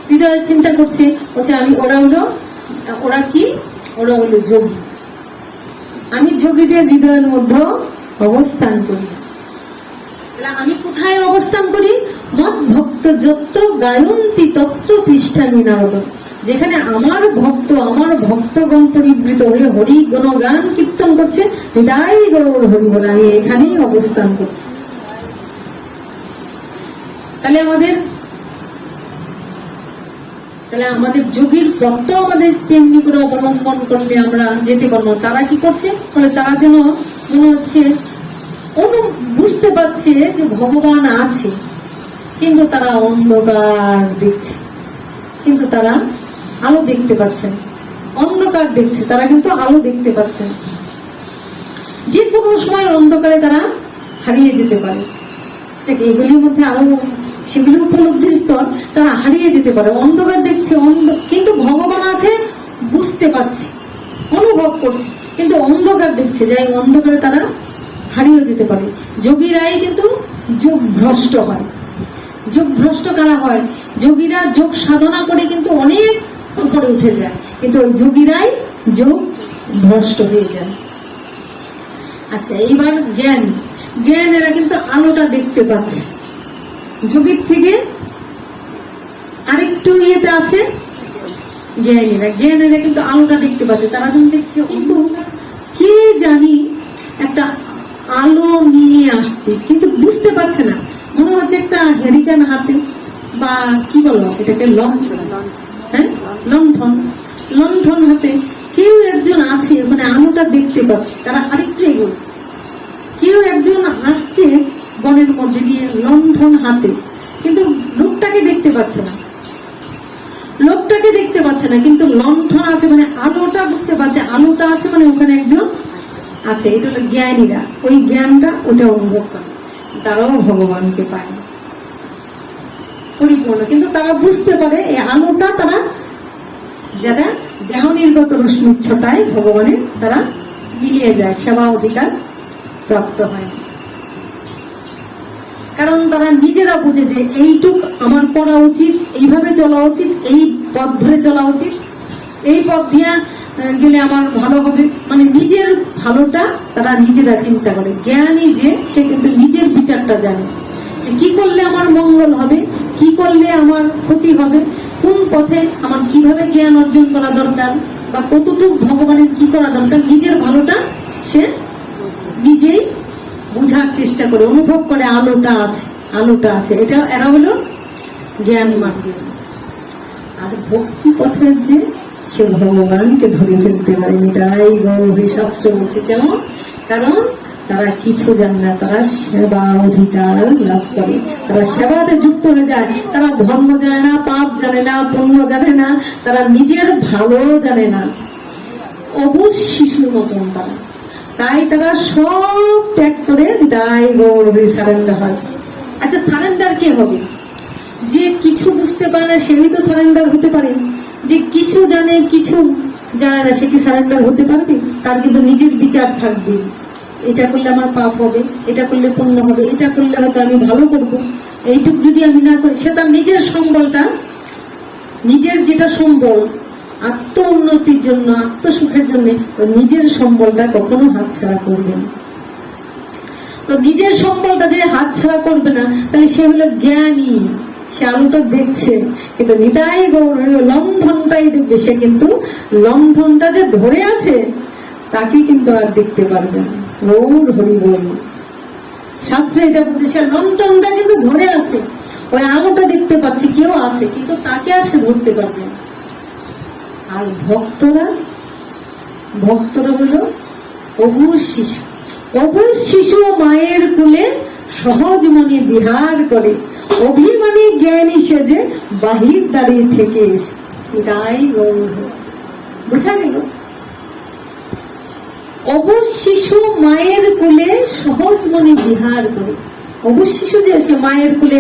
হৃদয়ের চিন্তা করছে, বলছে আমি, ওরা কি? ওরা হলো যোগী। আমি যোগীদের হৃদয়ের মধ্যে অবস্থান করি। আমি কোথায় অবস্থান করি? মত ভক্ত যত্র গায়ন্তি তত্র তিষ্ঠামি নারদ। যেখানে আমার ভক্ত, আমার ভক্তগণ পরিবৃত হয়ে হরি গুণগান কীর্তন করছে, তাই গৌর হরি বল, আমি এখানেই অবস্থান করছি। তাহলে আমাদের যোগীর পথটাও আমাদের তেমনি করে অবলম্বন করলে আমরা যেতে পারবো। তারা কি করছে? তারা যেন মনে হচ্ছে বুঝতে পারছে যে ভগবান আছে, কিন্তু তারা অন্ধকার দেখছে, কিন্তু তারা আলো দেখতে পাচ্ছেন। অন্ধকার দেখছে, তারা কিন্তু আলো দেখতে পাচ্ছেন। যে কোনো সময় অন্ধকারে তারা হারিয়ে যেতে পারে। এগুলির মধ্যে আরো সেগুলি উপলব্ধির স্তর, তারা হারিয়ে যেতে পারে। অন্ধকার দেখছে, কিন্তু ভগবান আছে বুঝতে পারছে, অনুভব করছে, কিন্তু অন্ধকার দেখছে, যাই অন্ধকারে তারা হারিয়ে যেতে পারে। যোগীরাই কিন্তু যোগ ভ্রষ্ট হয়। যোগ ভ্রষ্ট কারা হয়? যোগীরা যোগ সাধনা করে কিন্তু অনেক উপরে উঠে যায়, কিন্তু ওই যোগীরাই যোগ ভ্রষ্ট হয়ে যায়। আচ্ছা, এইবার জ্ঞান, এরা কিন্তু আলোটা দেখতে পাচ্ছে। যোগীর থেকে আরেকটু ইয়েটা আছে জ্ঞানীরা কিন্তু আলোটা দেখতে পাচ্ছে। তারা যখন দেখছে, কিন্তু কে জানি একটা আলো নিয়ে আসছে, কিন্তু বুঝতে পারছে না। মনে হচ্ছে একটা হেরিকেন হাতে, বা কি বলো এটাকে, লণ্ঠন হাতে কেউ একজন আছে, মানে আলোটা দেখতে পাচ্ছে। তারা আরেকটু এগোল, কেউ একজন আসছে বনের মধ্যে দিয়ে লণ্ঠন হাতে, কিন্তু লোকটাকে দেখতে পাচ্ছে না, কিন্তু লণ্ঠন আছে, মানে আলোটা বুঝতে পারছে, আলোটা আছে, মানে ওখানে একজন আছে। এটা হলো জ্ঞানীরা, ওই জ্ঞানটা ওটা অনুভব করে। তারাও ভগবানকে পায় পরিপূর্ণ, কিন্তু তারা বুঝতে পারে এই আলোটা, তারা যারা দেহ নির্গত রশ্মির ছটায় ভগবানের তারা মিলিয়ে যায়, সেবা অধিকার প্রাপ্ত হয়। কারণ তারা নিজেরা বুঝে যে এইটুক আমার করা উচিত, এইভাবে চলা উচিত, এই পথ ধরে চলা উচিত, এই পথ দিয়ে গেলে আমার ভালো হবে। মানে নিজের ভালোটা তারা নিজেরা চিন্তা করে। জ্ঞানী যে সে কিন্তু নিজের বিচারটা জানে যে কি করলে আমার মঙ্গল হবে, কি করলে আমার ক্ষতি হবে, কোন পথে আমার কিভাবে জ্ঞান অর্জন করা দরকার, বা কতটুকু ভগবানের কি করা দরকার, নিজের ভালোটা সে নিজেই বুঝার চেষ্টা করে, অনুভব করে আলোটা আছে, আলোটা আছে। এটা এরা হলো জ্ঞান মার্গ। আর ভক্তি পথের যে সে ভগবানকে ধরে ফেলতে পারেনি, তাই গৌরী শাস্ত্র বলতে যেমন, কারণ তারা কিছু জানে না, তারা সেবা অধিকার লাভ করে, তারা সেবাতে যুক্ত হয়ে যায়। তারা ধর্ম জানে না, পাপ জানে না, পুণ্য জানে না, তারা নিজের ভালো জানে না, অবুঝ শিশুর মতন তারা। তাই তারা সব ত্যাগ করে তাই গৌরী সারেন্ডার হয়। আচ্ছা, সারেন্ডার কে হবে? যে কিছু বুঝতে পারে না সেই তো সারেন্ডার হতে পারে। যে কিছু জানে কিছু জানে না সে কি সারেন্ডার হতে পারবে? তার কিন্তু নিজের বিচার থাকবে, এটা করলে আমার পাপ হবে, এটা করলে পুণ্য হবে, এটা করলে হয়তো আমি ভালো করব, এইটুকু যদি আমি না করি, সে তার নিজের সম্বলটা, নিজের যেটা সম্বল আত্ম উন্নতির জন্য, আত্মসুখের জন্য, নিজের সম্বলটা কখনো হাতছাড়া করবে না। তো নিজের সম্বলটা যে হাতছাড়া করবে না, তাহলে সে হলো জ্ঞানী। সে আলোটা দেখছে, কিন্তু নিতাই গৌর লণ্ঠনটাই দেখবে। সে কিন্তু লণ্ঠনটা যে ধরে আছে তাকে কিন্তু আর দেখতে পারবে না। গৌর হরি বল, শাস্ত্রে এটা বলছে, সে লণ্ঠনটা কিন্তু ধরে আছে, ওই আলোটা দেখতে পাচ্ছে, কেউ আছে, কিন্তু তাকে আর সে ধরতে পারবে না। আর ভক্তরা, ভক্তরা হলো অবুঝ শিশু। অবুঝ শিশু মায়ের কুলে সহজ মনে বিহার করে, অভিমানী জ্ঞানী সেজে বাহির দাঁড়িয়ে থেকে এসে। এটাই গৌর। বুঝা গেল? অবুঝ শিশু মায়ের কুলে সহজ মনে বিহার করে। অবুঝ শিশু যে সে মায়ের কুলে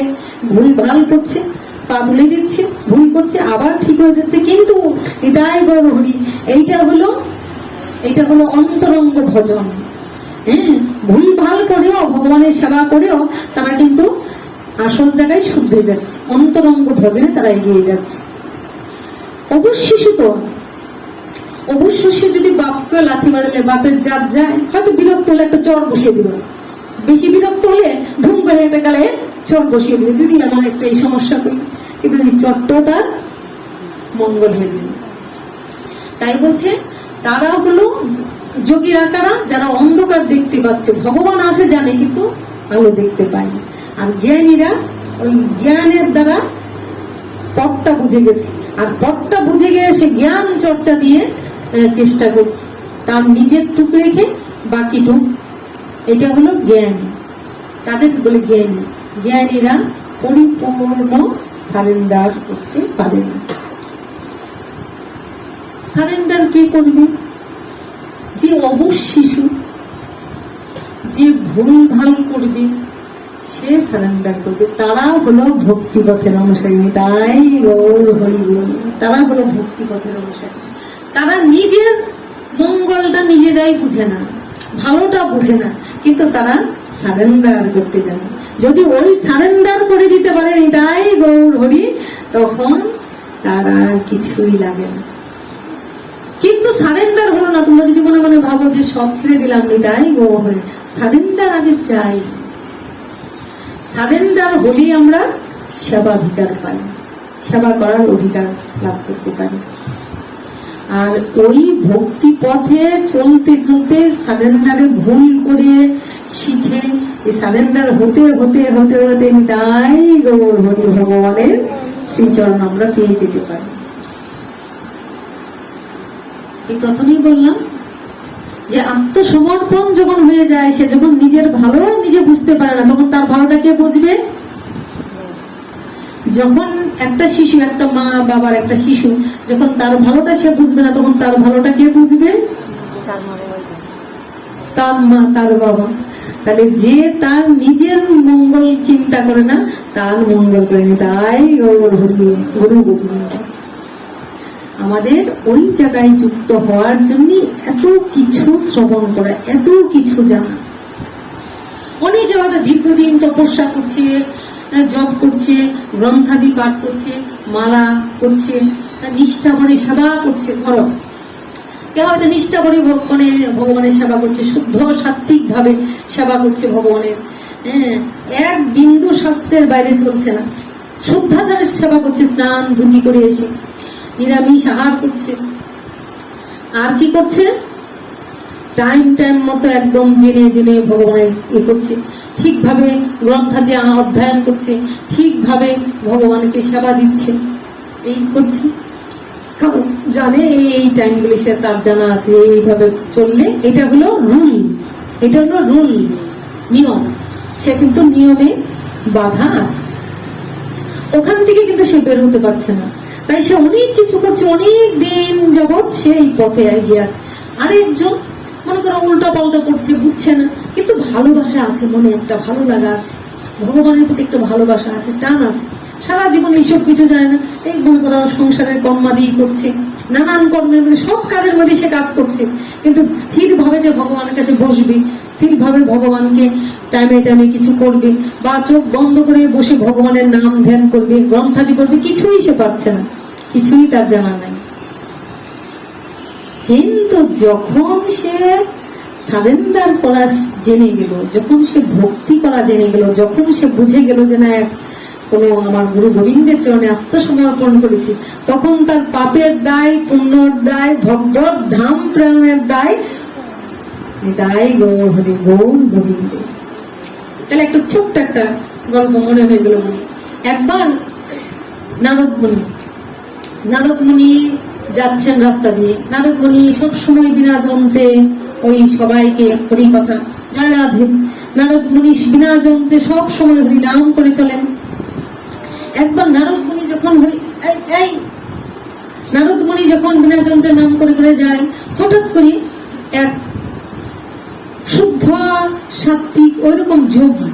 ভুল ভাল করছে, পা তুলে দিচ্ছে, ভুল করছে, আবার ঠিক হয়ে যাচ্ছে, কিন্তু এটাই গৌর হরি। এইটা হলো অন্তরঙ্গ ভজন। হ্যাঁ, ভুল ভাল করেও, ভগবানের সেবা করেও তারা কিন্তু আসল জায়গায় শুদ্ধ হয়ে যাচ্ছে, অন্তরঙ্গ ভজনে তারা এগিয়ে যাচ্ছে। অবুঝ শিশু তো, অবুঝ শিশু যদি বাপকে লাথি মারলে বাপের জাত যায়, হয়তো বিরক্ত হলে একটা চর বসিয়ে দিল, বেশি বিরক্ত হলে ধুম করে একটা গালে চর বসিয়ে দিল, দিদি আমার একটা এই সমস্যা করি, কিন্তু এই চরটা তার মঙ্গল হয়ে দিল। তাই বলছে তারা হলো যোগীরা, কারা? যারা অন্ধকার দেখতে পাচ্ছে, ভগবান আছে জানে কিন্তু আলো দেখতে পায় না। আর জ্ঞানীরা ওই জ্ঞানের দ্বারা পথটা বুঝে গেছে, আর পথটা বুঝে গিয়ে সে জ্ঞান চর্চা দিয়ে চেষ্টা করছে, তার নিজের টুক রেখে বাকি টুক। এটা হলো জ্ঞান, তাদের বলে জ্ঞানী। জ্ঞানীরা পরিপূর্ণ সারেন্ডার করতে পারে না। সারেন্ডার কে করবে? যে অবুঝ শিশু, যে ভুল ভাল করবে, সে সারেন্ডার করবে। তারা হলো ভক্তিপথের অনুসারী। তাই তারা হলো ভক্তিপথের অনুসারী। তারা নিজের মঙ্গলটা নিজেরাই বুঝে না, ভালোটা বুঝে না, কিন্তু তারা সারেন্ডার করতে জানে। যদি ওই সারেন্ডার করে দিতে পারে তাই গৌর হরি, তখন তারা কিছুই লাগে না। কিন্তু সারেন্ডার হলো না। তোমরা যদি মনে মনে ভাবো যে সব ছেড়ে দিলাম, তাই গৌর হরি, সারেন্ডার আগে চাই। সারেন্ডার হলেই আমরা সেবাধিকার পাই, সেবা করার অধিকার লাভ করতে পারি। আর ওই ভক্তি পথে চলতে চলতে সারেন্ডারে ভুল করে শিখে সারেন্ডার হতে হতে হতে হতে তাই গৌর হরি ভগবানের শ্রীচরণ আমরা পেয়ে যেতে পারি। এই প্রথমেই বললাম যে আত্মসমর্পণ যখন হয়ে যায়, সে যখন নিজের ভালো নিজে বুঝতে পারে না, তখন তার ভালোটা কে বুঝবে? যখন একটা শিশু, একটা মা বাবার একটা শিশু, যখন তার ভালোটা সে বুঝবে না, তখন তার ভালোটা কে বুঝবে? তার মা, তার বাবা। তাহলে যে তার নিজের মঙ্গল চিন্তা করে না, তার মঙ্গল করে নি। তাই গুরু গোবিন্দ আমাদের ওই জায়গায় যুক্ত হওয়ার জন্য এত কিছু শ্রবণ করা, এত কিছু জানা। অনেকে হয়তো দীর্ঘদিন তপস্যা করছে, জপ করছে, গ্রন্থাদি পাঠ করছে, মালা করছে, নিষ্ঠা করে সেবা করছে। ধরো কেউ হয়তো নিষ্ঠা করে ভগবানের সেবা করছে, শুদ্ধ সাত্বিক ভাবে সেবা করছে ভগবানের, হ্যাঁ, এক বিন্দু শাস্ত্রের বাইরে চলছে না, শুদ্ধাচারের সেবা করছে, স্নান ধুতি করে এসে নিরামিষ আহার করছে। আর কি করছে? টাইম মতো একদম জেনে জেনে ভগবানের করছে, ঠিকভাবে গ্রন্থাদি অধ্যয়ন করছে, ঠিকভাবে ভগবানকে সেবা দিচ্ছে, এই করছে। কারণ জানে এই টাইমগুলি সে তার জানা আছে, এইভাবে চললে এটা হলো রুল, এটা হলো রুল, নিয়ম। সে কিন্তু নিয়মে বাধা আছে, ওখান থেকে কিন্তু সে বের হতে পারছে না। তাই সে অনেক কিছু করছে, অনেক দিন যাবৎ সে এই পথে এগিয়ে আছে। আরেকজন মনে করো উল্টা পাল্টা করছে, বুঝছে না, কিন্তু ভালোবাসা আছে, মনে একটা ভালো লাগা আছে, ভগবানের প্রতি একটা ভালোবাসা আছে, টান আছে, সারা জীবন এইসব কিছু জানে না, এই মনে করো সংসারের কর্মাদি করছে, নানান কর্মের মধ্যে সব কাজের মধ্যে সে কাজ করছে, কিন্তু স্থির ভাবে যে ভগবানের কাছে বসবে, স্থির ভাবে ভগবানকে টাইমে টাইমে কিছু করবে, বা চোখ বন্ধ করে বসে ভগবানের নাম ধ্যান করবে, গ্রন্থাদি করবে, কিছুই সে পারছে না, কিছুই তার জানা নাই। কিন্তু যখন সে সারেন্ডার করা জেনে গেল, যখন সে ভক্তি করা জেনে গেল, যখন সে বুঝে গেল যে না কোন আমার গুরু গোবিন্দের চরণে আত্মসমর্পণ করেছি, তখন তার পাপের দায়, পুণ্যর দায়, ভগবত ধাম প্রেরণের দায়, দায় গৌর হরি গৌর গোবিন্দ। তাহলে একটা ছোট্ট একটা গল্প মনে হয়ে গেল। একবার নারদ মুনি যাচ্ছেন রাস্তা দিয়ে। নারদ মুনি সবসময় বিনা যন্ত্রে ওই সবাইকে হরি কথা, জয় রাধে। নারদ মুনি বিনা যন্ত্রে সব সময় হরি নাম করে চলেন। একবার নারদ মুনি যখন বিনা যন্ত্রে নাম করে করে যায়, হঠাৎ করে এক শুদ্ধ সাত্বিক ওইরকম যোগী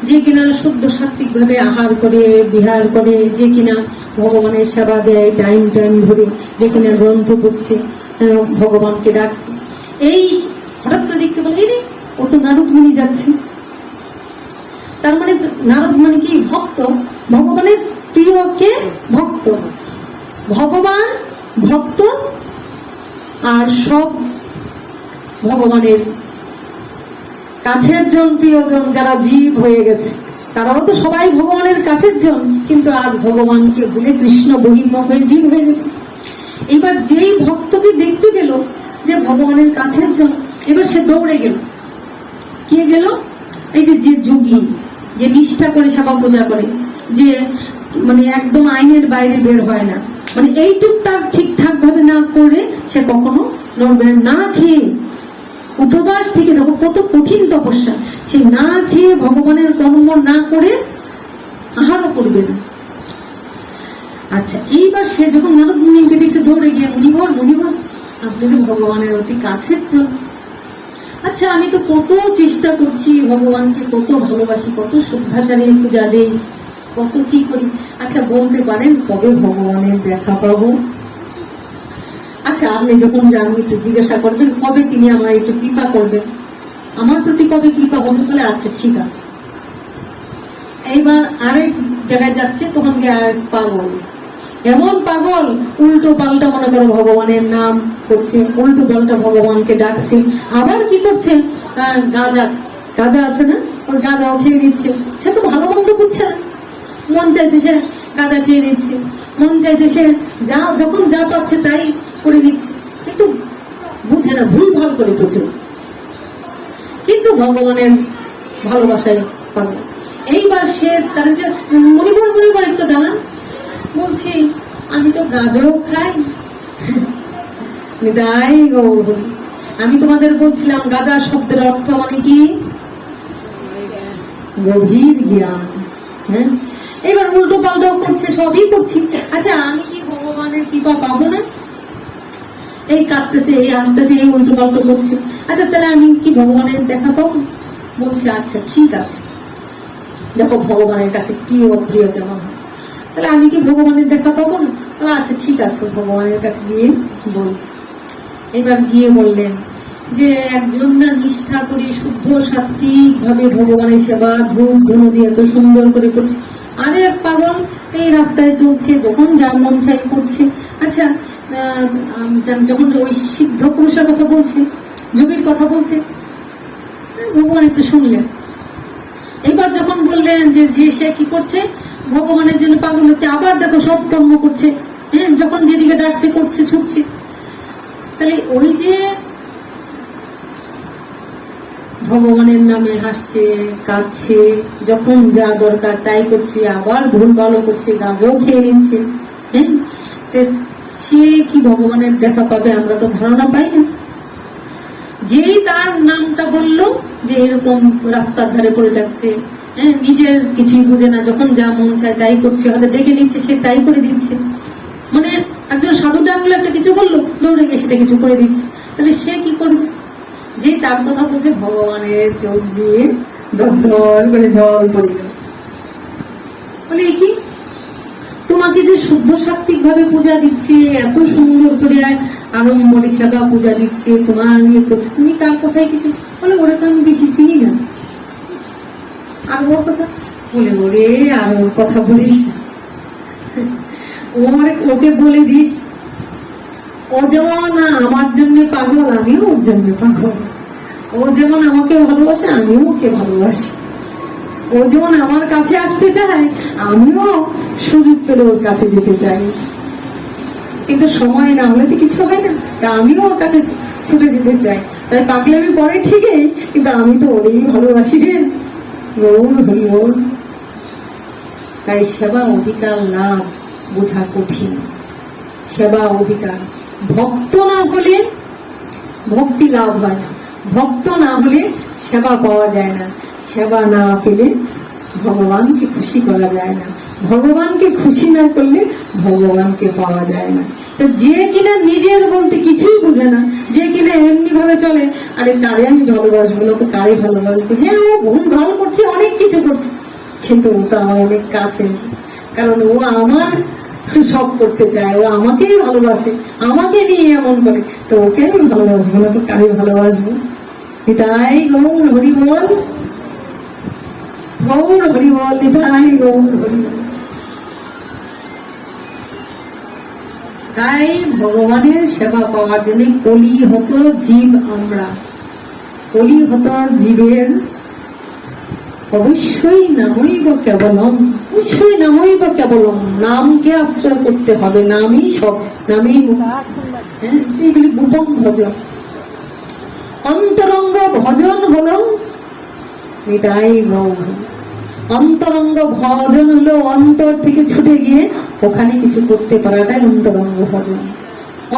যে কিনা শুদ্ধ সাত্বিক ভাবে আহার করে বিহার করে, যে কিনা ভগবানের সেবা দেয় টাইম ধরে, যে কিনা গ্রন্থ পড়ছে, ভগবানকে ডাকছে, এই হঠাৎ করে দেখতে বলে ও তো নারদ মুনি যাচ্ছে। তার মানে নারদ মানে কি? ভক্ত, ভগবানের প্রিয় কে? ভক্ত। ভগবান ভক্ত, আর সব ভগবানের কাছের জন, প্রিয়জন, যারা জীব হয়ে গেছে তারাও তো সবাই ভগবানের কাছের জন, কিন্তু আজ ভগবানকে ভুলে কৃষ্ণ বহির্মুখ হয়ে জীব হয়ে গেছে। এবার যেই ভক্তকে দেখতে গেল যে ভগবানের কাছের জন, এবার সে দৌড়ে গেল। কে গেল? এই যে যোগী, যে নিষ্ঠা করে সেবা পূজা করে, যে মানে একদম আইনের বাইরে বের হয় না, মানে এইটুক তার ঠিকঠাক ভাবে না করে সে কখনো নড়বে না। খেয়ে উপবাস থেকে, দেখো কত কঠিন তপস্যা, সে না খেয়ে ভগবানের কর্ম না করে আহারও করবে না। আচ্ছা, এইবার সে যখন নারদ মুনিকে দেখছে দৌড়ে গিয়ে, মুনিবর আপনি তো ভগবানের অতি কাছের জন। আচ্ছা, আমি তো কত চেষ্টা করছি, ভগবানকে কত ভালোবাসি, কত শ্রদ্ধাচারে পূজা দেই, কত কি করি, আচ্ছা বলতে পারেন কবে ভগবানের দেখা পাবো? আচ্ছা, আপনি যখন যান একটু জিজ্ঞাসা করবেন কবে তিনি আমার একটু কৃপা করবেন, আমার প্রতি কবে কৃপা হবে। বলে আচ্ছা ঠিক আছে। এইবার আরেক জায়গায় যাচ্ছে, তখন গিয়ে আরেক পাগল, এমন পাগল উল্টো পাল্টা মনে করো ভগবানের নাম করছে, উল্টো পাল্টা ভগবানকে ডাকছে, আবার কি করছে, গাঁজা আছে না, ওই গাঁজাও খেয়ে নিচ্ছে। সে তো ভালো মন্দ করছে না, মন চাইছে সে গাঁজা খেয়ে নিচ্ছে, মন চাইছে সে যখন যা পাচ্ছে তাই করে নিচ্ছে, কিন্তু বুঝে না, ভুল ভাল করে প্রচুর, কিন্তু ভগবানের ভালোবাসায় পাবে। এইবার সে তার যে মনিবর একটু দাঁড়ান, বলছি আমি তো গাঁজাও খাই, তাই আমি তোমাদের বলছিলাম গাঁজা শব্দের অর্থ মানে কি? গভীর জ্ঞান। হ্যাঁ, এবার উল্টো পাল্টাও করছে, সবই করছি। আচ্ছা, আমি কি ভগবানের কৃপা পাবো না? এই কাঁদতেছে, এই আসতেছে, এই উল্টো পাল্টো করছে। আচ্ছা, তাহলে আমি কি ভগবানের দেখা পাবো? বলছে আচ্ছা ঠিক আছে, দেখো ভগবানের কাছে কি অপ্রিয় কেমন হয়, তাহলে আমি কি ভগবানের দেখা পাবো না? আচ্ছা ঠিক আছে, ভগবানের কাছে গিয়ে বলছি। এবার গিয়ে বললেন, যে একজন না নিষ্ঠা করে শুদ্ধ সাত্বিক ভাবে ভগবানের সেবা ধূপ ধুনো দিয়ে এত সুন্দর করে করছে, আরে এক পাগল এই রাস্তায় চলছে, যখন যা মন চাই করছে। আচ্ছা, যখন ওই সিদ্ধ পুরুষের কথা বলছে, যোগীর কথা বলছে, ভগবান একটু শুনলেন। এবার যখন বললেন যে সে কি করছে, ভগবানের জন্য পাগল হচ্ছে, আবার দেখো সব কর্ম করছে, হ্যাঁ, যখন যেদিকে ডাকছে করছে, ছুটছে। তাহলে ওই যে ভগবানের নামে হাসছে, কাঁদছে, যখন যা দরকার তাই করছে, আবার ভুল ভালো করছে, গাঁজও খেয়ে নিচ্ছে, হ্যাঁ, সে কি ভগবানের দেখা পাবে? আমরা তো ধারণা পাই না। যেই তার নামটা বললো যে এরকম রাস্তার ধারে পড়ে যাচ্ছে, হ্যাঁ, নিজের কিছুই বুঝে না, যখন যা মন চায় তাই করছে, হয়তো দেখে নিচ্ছে সে তাই করে দিচ্ছে, মানে একজন সাধু ডাকলো, একটা কিছু বললো, দৌড়ে গিয়ে সেটা কিছু করে দিচ্ছে। তাহলে সে কি করবে? যে তার কথা বলছে, ভগবানের চোখ দিয়ে দল করে জল পড়ে গেল। বলে কি, তোমাকে যে শুদ্ধ সাত্বিক ভাবে পূজা দিচ্ছে, এত সুন্দর করে আড়ম্বরে সেবা পূজা দিচ্ছে, তোমার নিয়ে করছে, তুমি তার কথাই কিছু বলে? ওরা তো আমি বেশি চিনি না। আর ওর কথা বলে, ওরে আর ওর কথা বলিস না, ওকে বলে দিস, ও যেমন আমার জন্য পাগল, আমিও ওর জন্য পাগল। ও যেমন আমাকে ভালোবাসে, আমিও ওকে ভালোবাসি। ও যেমন আমার কাছে আসতে চায়, আমিও সুযোগ পেলে ওর কাছে যেতে চাই। কিন্তু সময় না হলে তো কিছু হয় না, তা আমিও ওর কাছে ছুটে যেতে চাই। তাই পাগলামি পরে ঠিকই, কিন্তু আমি তো ওরেই ভালোবাসি রে। ওর হরি ওর। তাই সেবা অধিকার লাভ বোঝা কঠিন। সেবা অধিকার, ভক্ত না হলে ভক্তি লাভ হয় না, ভক্ত না হলে সেবা পাওয়া যায় না, সেবা না পেলে ভগবানকে খুশি করা যায় না, ভগবানকে খুশি না করলে ভগবানকে পাওয়া যায় না। তো যে কিনা নিজের বলতে কিছুই বুঝে না, যে কিনা এমনি ভাবে চলে, আরে তারে আমি ভালোবাসবো না তো কারে ভালোবাসবো, হ্যাঁ ও ভুল ভাল করছে, অনেক কিছু করছে, কিন্তু ওটা আমার অনেক কাছে, কারণ ও আমার সব করতে চায়, ও আমাকেই ভালোবাসে, আমাকে নিয়ে এমন করে, তো ওকে আমি ভালোবাসবো না তো কারে ভালোবাসবো? এটাই গৌর হরি বল, গৌর হরি বল, এটাই গৌর হরি বল। তাই ভগবানের সেবা পাওয়ার জন্য কলিহত জীব আমরা, কলিহত জীবের অবশ্যই নামইব কেবলম, অবশ্যই নামইব কেবলম, নামকে আশ্রয় করতে হবে, নামই সব, নামই এইগুলি গোপন ভজন। অন্তরঙ্গ ভজন হলো এটাই গৌর। অন্তরঙ্গ ভজন হলো অন্তর থেকে ছুটে গিয়ে ওখানে কিছু করতে পারাটাই অন্তরঙ্গ ভজন।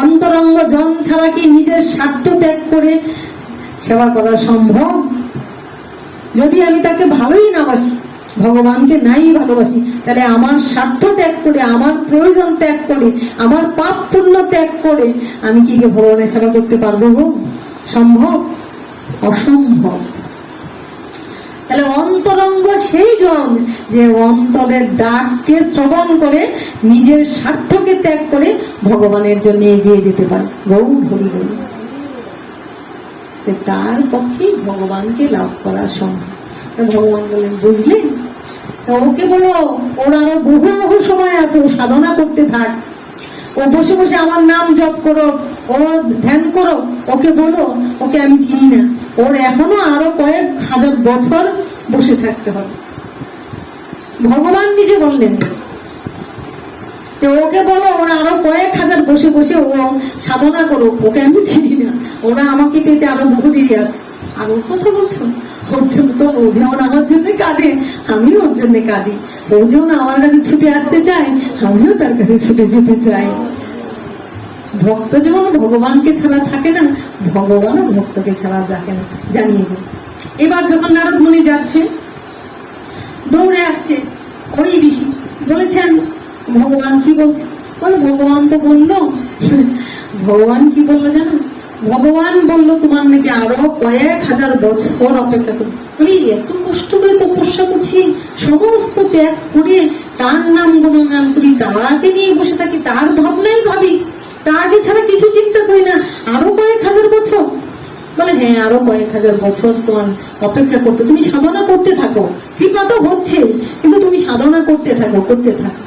অন্তরঙ্গ জন ছাড়া কি নিজের স্বার্থ ত্যাগ করে সেবা করা সম্ভব? যদি আমি তাকে ভালোই না বাসি, ভগবানকে নাই ভালোবাসি, তাহলে আমার স্বার্থ ত্যাগ করে, আমার প্রয়োজন ত্যাগ করে, আমার পাপ পুণ্য ত্যাগ করে আমি কি ভগবানের সেবা করতে পারবো? সম্ভব? অসম্ভব। তাহলে অন্তরঙ্গ সেই জন যে অন্তরের ডাককে শ্রবণ করে নিজের স্বার্থকে ত্যাগ করে ভগবানের জন্য এগিয়ে যেতে পারে। গৌর হরি বল। তার পক্ষে ভগবানকে লাভ করা সম্ভব। ভগবান বলেন, বুঝলেন? ওকে বলো, ওর আরো বহু বহু সময় আছে, ও সাধনা করতে থাক, ও বসে বসে আমার নাম জপ করো, ও ধ্যান করো, ওকে বলো, ওকে আমি চিনি না, ওর এখনো আরো কয়েক হাজার বছর বসে থাকতে হবে। ভগবান নিজে বললেন, ওকে বলো ওরা আরো কয়েক হাজার বসে বসে ও সাধনা করো, ওকে আমি চিনি না, ওরা আমাকে পেতে আরো বহু দেরি আছে। আর ওর কথা বলছো? ওর জন্য তো ও যেমন আমার জন্য কাঁদে, আমিও ওর জন্য কাঁদি। ও যেমন আমার কাছে ছুটে আসতে চাই, আমিও তার কাছে ছুটে যেতে চাই। ভক্ত যেমন ভগবানকে ছাড়া থাকে না, ভগবানও ভক্তকে ছাড়া থাকে না, জানিয়ে দেয়। এবার যখন নারদ মুনি যাচ্ছে, দৌড়ে আসছে ওই ঋষি, বলেছেন ভগবান কি বলছে? ভগবান তো বললো, ভগবান কি বললো জানো? ভগবান বললো তোমার নাকি আরো কয়েক হাজার বছর অপেক্ষা করি। বলি এত কষ্ট করে তপস্যা করছি, সমস্ত ত্যাগ করে তার নাম গুণগান করি, তাকে নিয়ে বসে থাকি, তার ভাবনাই ভাবি, তাকে ছাড়া কিছু চিন্তা করি না, আরো কয়েক হাজার বছর। বলে হ্যাঁ, আরো কয়েক হাজার বছর তোমার অপেক্ষা করতে, তুমি সাধনা করতে থাকো, কৃপা তো হচ্ছে, কিন্তু তুমি সাধনা করতে থাকো, করতে থাকো।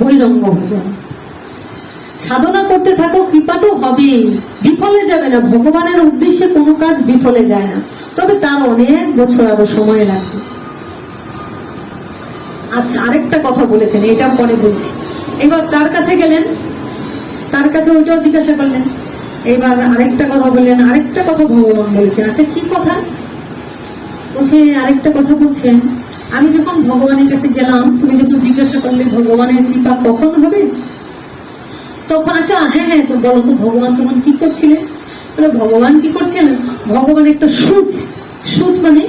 বৈরঙ্গ ভজন, সাধনা করতে থাকো, কৃপা তো হবেই, বিফলে যাবে না। ভগবানের উদ্দেশ্যে কোনো কাজ বিফলে যায় না, তবে তার অনেক বছর আরো সময় লাগবে। আচ্ছা, আরেকটা কথা বলেছেন, এটা পরে বলছি। এবার তার কাছে গেলেন, তার কাছে ওইটাও জিজ্ঞাসা করলেন। এবার আরেকটা কথা বললেন, আরেকটা কথা ভগবান বলেছেন। আচ্ছা, কি কথা বলছে? আরেকটা কথা বলছেন, আমি যখন ভগবানের কাছে গেলাম, তুমি যখন জিজ্ঞাসা করলে ভগবানের কৃপা কখন হবে, তখন আচ্ছা হ্যাঁ হ্যাঁ তো বলো তো ভগবান তখন কি করছিলেন? ভগবান কি করছিলেন? ভগবান একটা সুচ, সুচ মানে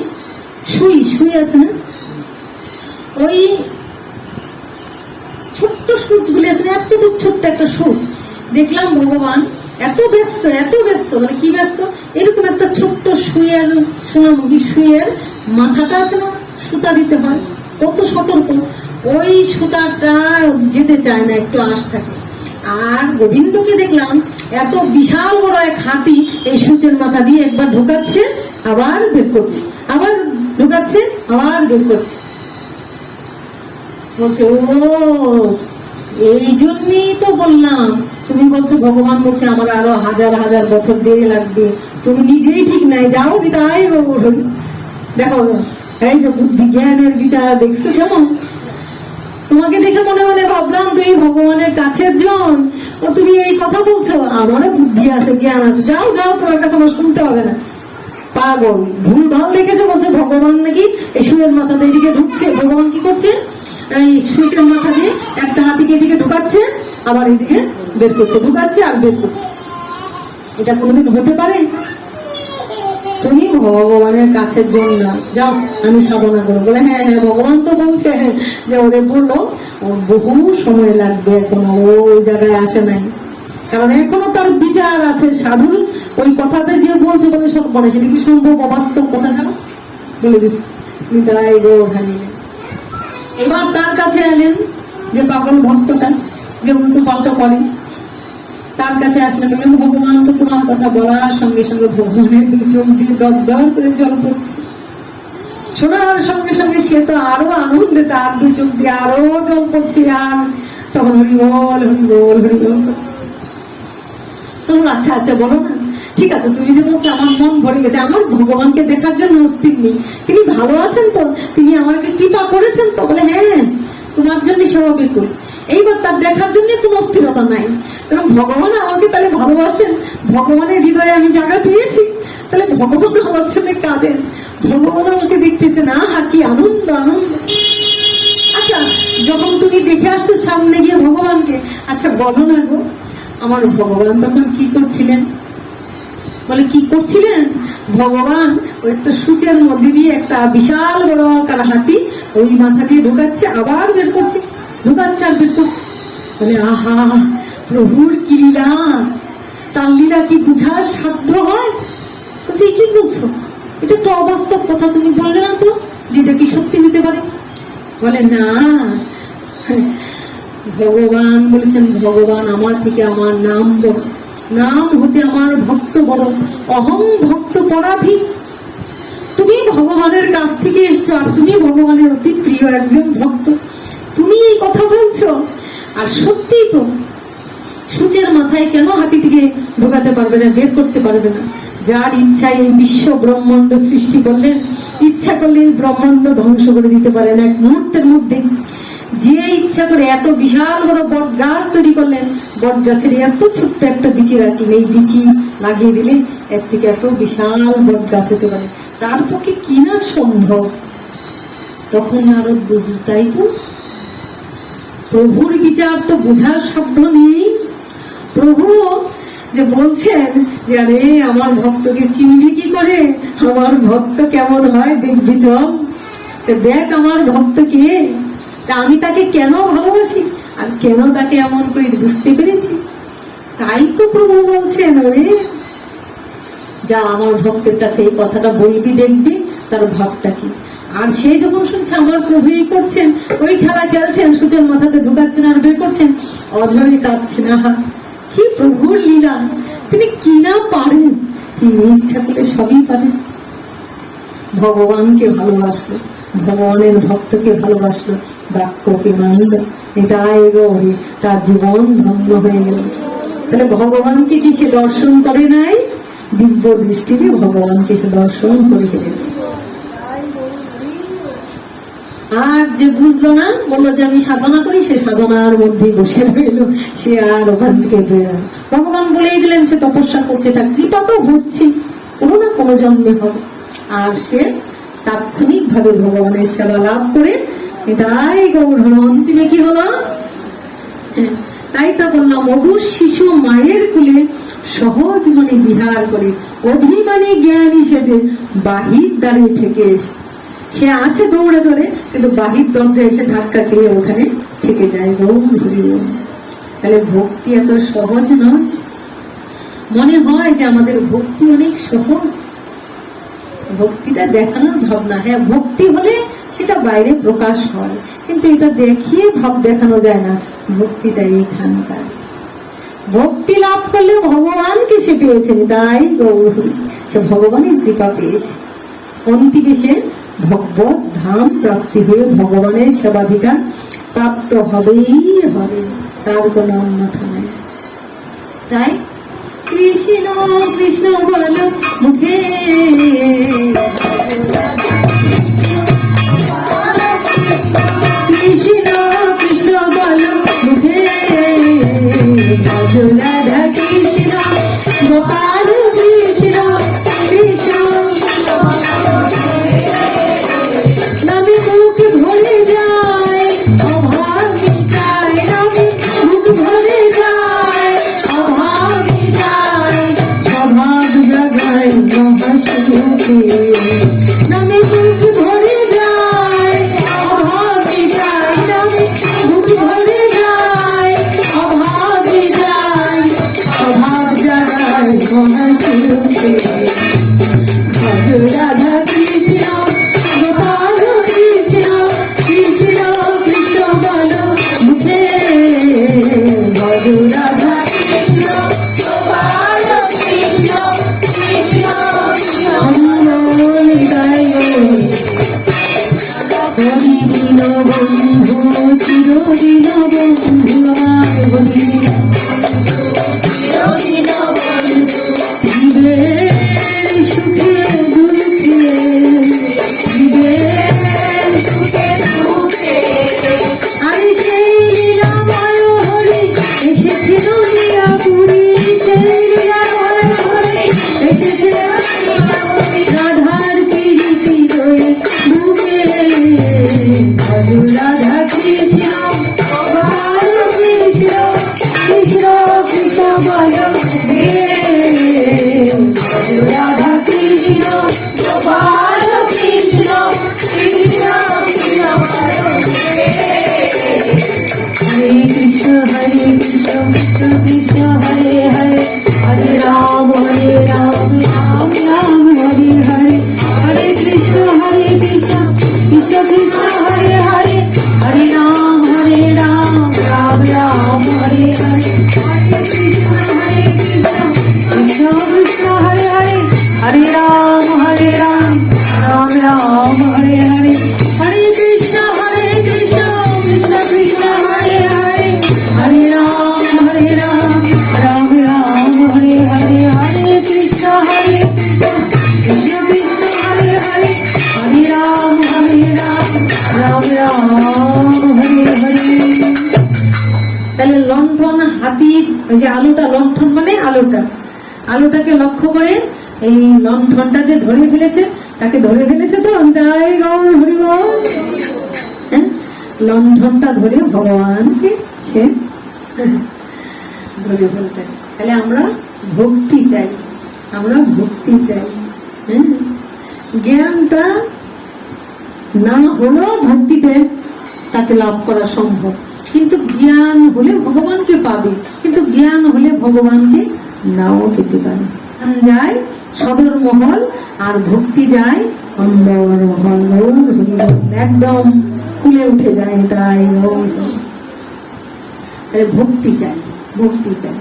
সুই, সুই আছে না, ওই ছোট্ট সুচ গুলি আছে, এতটুকু ছোট্ট একটা সুচ। দেখলাম ভগবান এত ব্যস্ত, এত ব্যস্ত, মানে কি ব্যস্ত, এরকম একটা ছোট্ট সুইয়ের, সোনামুখী সুইয়ের মাথাটা আছে না, সুতা দিতে হয়, কত সতর্ক, ওই সুতাটা যেতে চায় না, একটু আশ থাকে। আর গোবিন্দকে দেখলাম এত বিশাল বড় এক হাতি এই সুচের মাথা দিয়ে একবার ঢোকাচ্ছে, আবার বের করছে, আবার ঢোকাচ্ছে, আবার বের করছে। বলছে ও, এই জন্যই তো বললাম, তুমি বলছো ভগবান বলছে আমার আরো হাজার হাজার বছর দেরি লাগবে, তুমি নিজেই ঠিক নাই, যাও বিদায়। দেখো এই যে বুদ্ধি জ্ঞানের বিচার দেখছো কেমন? তোমাকে দেখে মনে মনে ভাবলাম তুমি ভগবানের কাছের জন, ও তুমি এই কথা বলছো, আমারও বুদ্ধি আছে, জ্ঞান আছে, যাও যাও, তোমার কাছে আমার শুনতে হবে না। পাগল, ভুল ভাল দেখেছে। বলছে ভগবান নাকি এই সুয়ের মাথাতে এদিকে ঢুকছে, ভগবান কি করছে, এই সুইটের মাথা দিয়ে একটা হাতিকে এদিকে ঢুকাচ্ছে, আবার এদিকে বের করছে, ঢুকাচ্ছে আর বের করছে। এটা কোনোদিন হতে পারে? তুমি ভগবানের কাছের জন্য যাও, আমি সাধনা করবো। বলে হ্যাঁ হ্যাঁ, ভগবান তো বলছে যে ওরে বললো ওর বহু সময় লাগবে, এখনো ওই জায়গায় আসে নাই, কারণ এখনো তার বিচার আছে। সাধুর ওই কথাটা যে বলছে বলে সব মনে, সেটা কি সম্ভব? অবাস্তব কথা কেন বলে দিচ্ছে। এবার তার কাছে এলেন যে পাগল ভক্তটা, যে উল্টো পাল্টা করে, তার কাছে আসলে ভগবান তো তোমার কথা বলার সঙ্গে সঙ্গে ভগবানের দুই চোখ দিয়ে দরদর করে জল পড়ছে। শোনার সঙ্গে সঙ্গে সে তো আরো আনন্দে, তার দুই চোখ দিয়ে আরো জল পড়ছে। আর তখন হরিবল হরিবল হরিবল। তখন আচ্ছা আচ্ছা বলো না, ঠিক আছে, তুমি যে বলছো আমার মন ভরে গেছে, আমার ভগবানকে দেখার জন্য অস্থির নেই, তিনি ভালো আছেন তো, তিনি আমাকে কৃপা করেছেন তো? বলে হ্যাঁ, তোমার জন্য সেবা বিকুল। এইবার তার দেখার জন্য কোনো অস্থিরতা নাই, কারণ ভগবান আমাকে তাহলে ভালোবাসেন, ভগবানের হৃদয়ে আমি জায়গা পেয়েছি, তাহলে ভগবান আমার সাথে কাঁদেন, ভগবান আমাকে দেখতেছে না, কি আনন্দ আনন্দ। আচ্ছা, যখন তুমি দেখে আসছো সামনে গিয়ে ভগবানকে, আচ্ছা বলো না গো, আমার ভগবান তখন কি করছিলেন? বলে কি করছিলেন? ভগবান ওই একটা সূচের মধ্যে দিয়ে একটা বিশাল বড় আকার হাতি ওই মাথা দিয়ে ঢুকাচ্ছে, আবার বের করছে, ঢুকাচ্ছে আর বের করছে। বলে আহা, প্রভুর কি লীলা, তার লীলা কি বুঝার সাধ্য হয়? বলছে কি বলছো, এটা তো অবাস্তব কথা, তুমি বললে না তো যেটা কি সত্যি হতে পারে? বলে না, ভগবান বলেছেন, ভগবান আমার থেকে আমার নাম বড়, নাম হতে আমার ভক্ত বড়, অহং ভক্ত পরাধীন। তুমি ভগবানের কাছ থেকে এসছো, আর তুমি ভগবানের অতি প্রিয় একজন ভক্ত, তুমি এই কথা বলছো। আর সত্যি তো, সূচের মাথায় কেন হাতি থেকে ঢোকাতে পারবে না, বের করতে পারবে না? যার ইচ্ছায় এই বিশ্ব ব্রহ্মাণ্ড সৃষ্টি করলেন, ইচ্ছা করলে এই ব্রহ্মাণ্ড ধ্বংস করে দিতে পারেন এক মুহূর্তের মধ্যে। যে ইচ্ছা করে এত বিশাল বড় বট গাছ তৈরি করলেন, বট গাছের এত ছোট্ট একটা বিচি রাখি, এই বিচি লাগিয়ে দিলে এর থেকে এত বিশাল বট গাছ হতে পারে, তার পক্ষে কি না সম্ভব? তখন নারদ বুঝল, তাই তো প্রভুর বিচার তো বোঝার শব্দ নেই। প্রভু যে বলছেন যে আরে আমার ভক্তকে চিনবি কি করে, আমার ভক্ত কেমন হয় দেখবি চল, দেখ আমার ভক্তকে, আমি তাকে কেন ভালোবাসি আর কেন তাকে এমন করে বুঝতে পেরেছি। তাই তো প্রভু বলছেন, ওরে যা আমার ভক্তের কাছে এই কথাটা বলবি, দেখবি তার ভাবটা কি। আর সে যখন শুনছে আমার প্রভুই করছেন, ওই খেলা খেলছেন, সূচের মাথাতে ঢুকাচ্ছেন আর বের করছেন, অঝরে কাঁদছেন। আহা, কি প্রভুর লীলা, তিনি কি না পারেন, তিনি ইচ্ছা করলে সবই পারেন। ভগবানকে ভালোবাসলো, ভগবানের ভক্তকে ভালোবাসলো, বাক্যকে মানল, এটাই গৌরী, তার জীবন ধন্য হয়ে গেল। তাহলে ভগবানকে কি সে দর্শন করে নাই? দিব্য দৃষ্টিতে ভগবানকে সে দর্শন করে ফেলেছে। আর যে বুঝলো না, বললো যে আমি সাধনা করি, সে সাধনার মধ্যে বসে রইল, সে আর ওখান থেকে বেরোয়। ভগবান বলেই দিলেন সে তপস্যা করতে থাক, কৃপা তো হচ্ছে, কোনো না কোনো জন্মে হবে। আর সে তাৎক্ষণিক ভাবে ভগবানের সেবা লাভ করে এটাই গৌর হল। অন্তিমে কি হলো? তাই তো বললাম, মধুর শিশু মায়ের কুলে সহজ মনে বিহার করে, অভিমানী জ্ঞানী সেজে বাহির দ্বারে থেকে এসে, সে আসে দৌড়ে দৌড়ে, কিন্তু বাহির দরজা এসে ধাক্কা খেয়ে ওখানে থেকে যায়। তাহলে ভক্তি এত সহজ নয়। মনে হয় যে আমাদের ভক্তি অনেক সহজ, ভক্তিটা দেখানোর ভাবনা। হ্যাঁ, ভক্তি হলে সেটা বাইরে প্রকাশ হয়, কিন্তু এটা দেখিয়ে ভাব দেখানো যায় না। ভক্তিটা এইখানকার। ভক্তি লাভ করলে ভগবানকে সে পেয়েছেন, তাই গৌর সে ভগবানের কৃপা পেয়েছে। অন্তিমে সে ভগবত ধাম প্রাপ্তি হয়ে ভগবানের সেবাধিকার প্রাপ্ত হবেই হবে, তার কোন অন্যথা নেই। তাই কৃষ্ণ কৃষ্ণ বল মুখে, কৃষ্ণ কৃষ্ণ বল মুখে, রাধা কৃষ্ণ গোপাল কৃষ্ণ কৃষ্ণ, নামে মুখ ভরে যায় অভাব মিটায়, নামে মুখ ভরে যায় অভাব মিটায়, স্বভাব জাগায় মহাসুখে, নামে মুখ ভরে যায় অভাব মিটায়, নামে মুখ ভরে যায় অভাব মিটায়, স্বভাব জাগায় মহাসুখে। রাধা কৃষ্ণ গোপাল কৃষ্ণ কৃষ্ণ কৃষ্ণ বল মুখে, রাধা কৃষ্ণ গোপাল কৃষ্ণ কৃষ্ণ হরিদিন বন্ধু চিরদিন বন্ধু, চিরদিন বন্ধু জীবের সুখে দুঃখে, জীবের সুখে দুঃখে, আরে সেই লীলাময় হরি এসেছিল লীলাপুরী, সেই লীলাময় হরি এসেছিল রাধার প্রীতি হয়ে বুকে, রাধা কৃষ্ণ গোপাল কৃষ্ণ কৃষ্ণ কৃষ্ণ বল রাধা কৃষ্ণ গোপাল কৃষ্ণ কৃষ্ণ কৃষ্ণ বল হরে কৃষ্ণ হরে কৃষ্ণ কৃষ্ণ কৃষ্ণ হরে হরে, হরে রাম রাম রাম হরে হরে, হরে কৃষ্ণ কৃষ্ণ কৃষ্ণ হরে হরে, হরে রাম রাম রাম হরে হরে, হরে কৃষ্ণ কৃষ্ণ কৃষ্ণ কৃষ্ণ হরে হরে, হরে রাম রাম রাম হরে হরে, হরে কৃষ্ণ কৃষ্ণ কৃষ্ণ হরে হরে, হরে রাম রাম রাম হরে হরে, হরে কৃষ্ণ কৃষ্ণ কৃষ্ণ হরে হরে, হরে রাম রাম রাম হরে হরে। তাহলে লণ্ঠন হাতির ওই যে আলোটা, লণ্ঠন মানে আলোটাকে লক্ষ্য করে এই লণ্ঠনটাকে ধরে ফেলেছে, তাকে ধরে ফেলেছে তো তাই গৌর হরি বল। লণ্ঠনটা ধরে ভগবানকে সে ধরে ফেলতে। তাহলে আমরা ভক্তি চাই, আমরা ভক্তি চাই। জ্ঞানটা না হলেও ভক্তিতে তাকে লাভ করা সম্ভব, কিন্তু জ্ঞান হলে ভগবানকে পাবে, কিন্তু জ্ঞান হলে ভগবানকে নাও পেতে পারে। যায় সদর মহল আর ভক্তি যায় অন্দর মহল, একদম খুলে উঠে যায়। তাই ভক্তি চাই, ভক্তি চাই।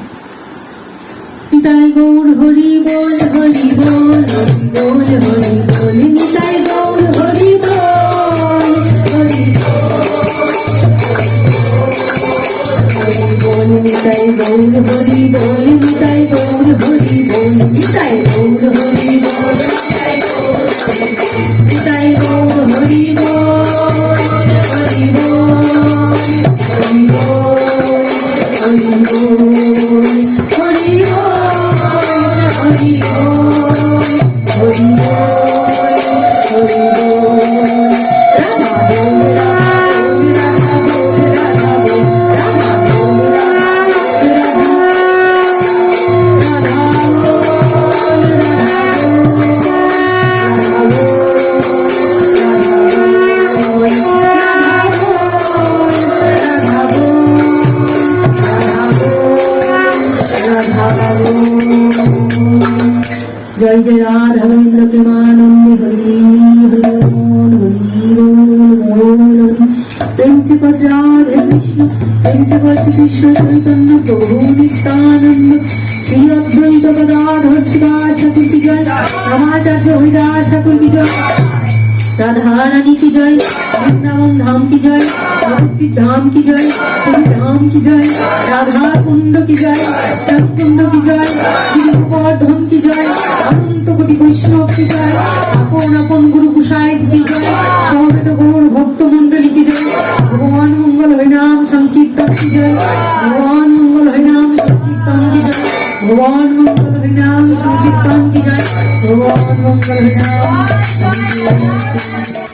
নিতাই গৌর হরি বল হরি বল হরি বল হরি বল নিতাই গৌর হরি বল হরি বল নিতাই গৌর হরি বল নিতাই গৌর হরি বল নিতাই গৌর হরি বল নিতাই গৌর হরি বল হরি বল হরি বল হরি বল হরি জয় জয় রাধা গোবিন্দ প্রেমানন্দে হরি হরি বল হরি বল হরি প্রেম से कच राधे कृष्ण प्रेम से कच कृष्ण चैतन्य प्रभु नित्यानंद श्री अद्वैत गदाधर शिवासाकुर की जय रामाचार्य हरिदास ठाकुर की जय राधा रानी की जय वृंदावन धाम की जय भक्ति धाम की जय पुरी धाम की जय राधा कुंड की जय श्याम कुंड की जय गिरिवर्धन की जय अनंत कोटि वैष्णव की जय अपन अपन गुरु गोसाई की जय समवेत गौर भक्त मंडली की जय भगवान मंगल हरिनाम संकीर्तन की जय भगवान मंगल हरिनाम संकीर्तन की जय भगवान मंगल हरिनाम संकीर्तन की जय भगवान मंगल हरिनाम संकीर्तन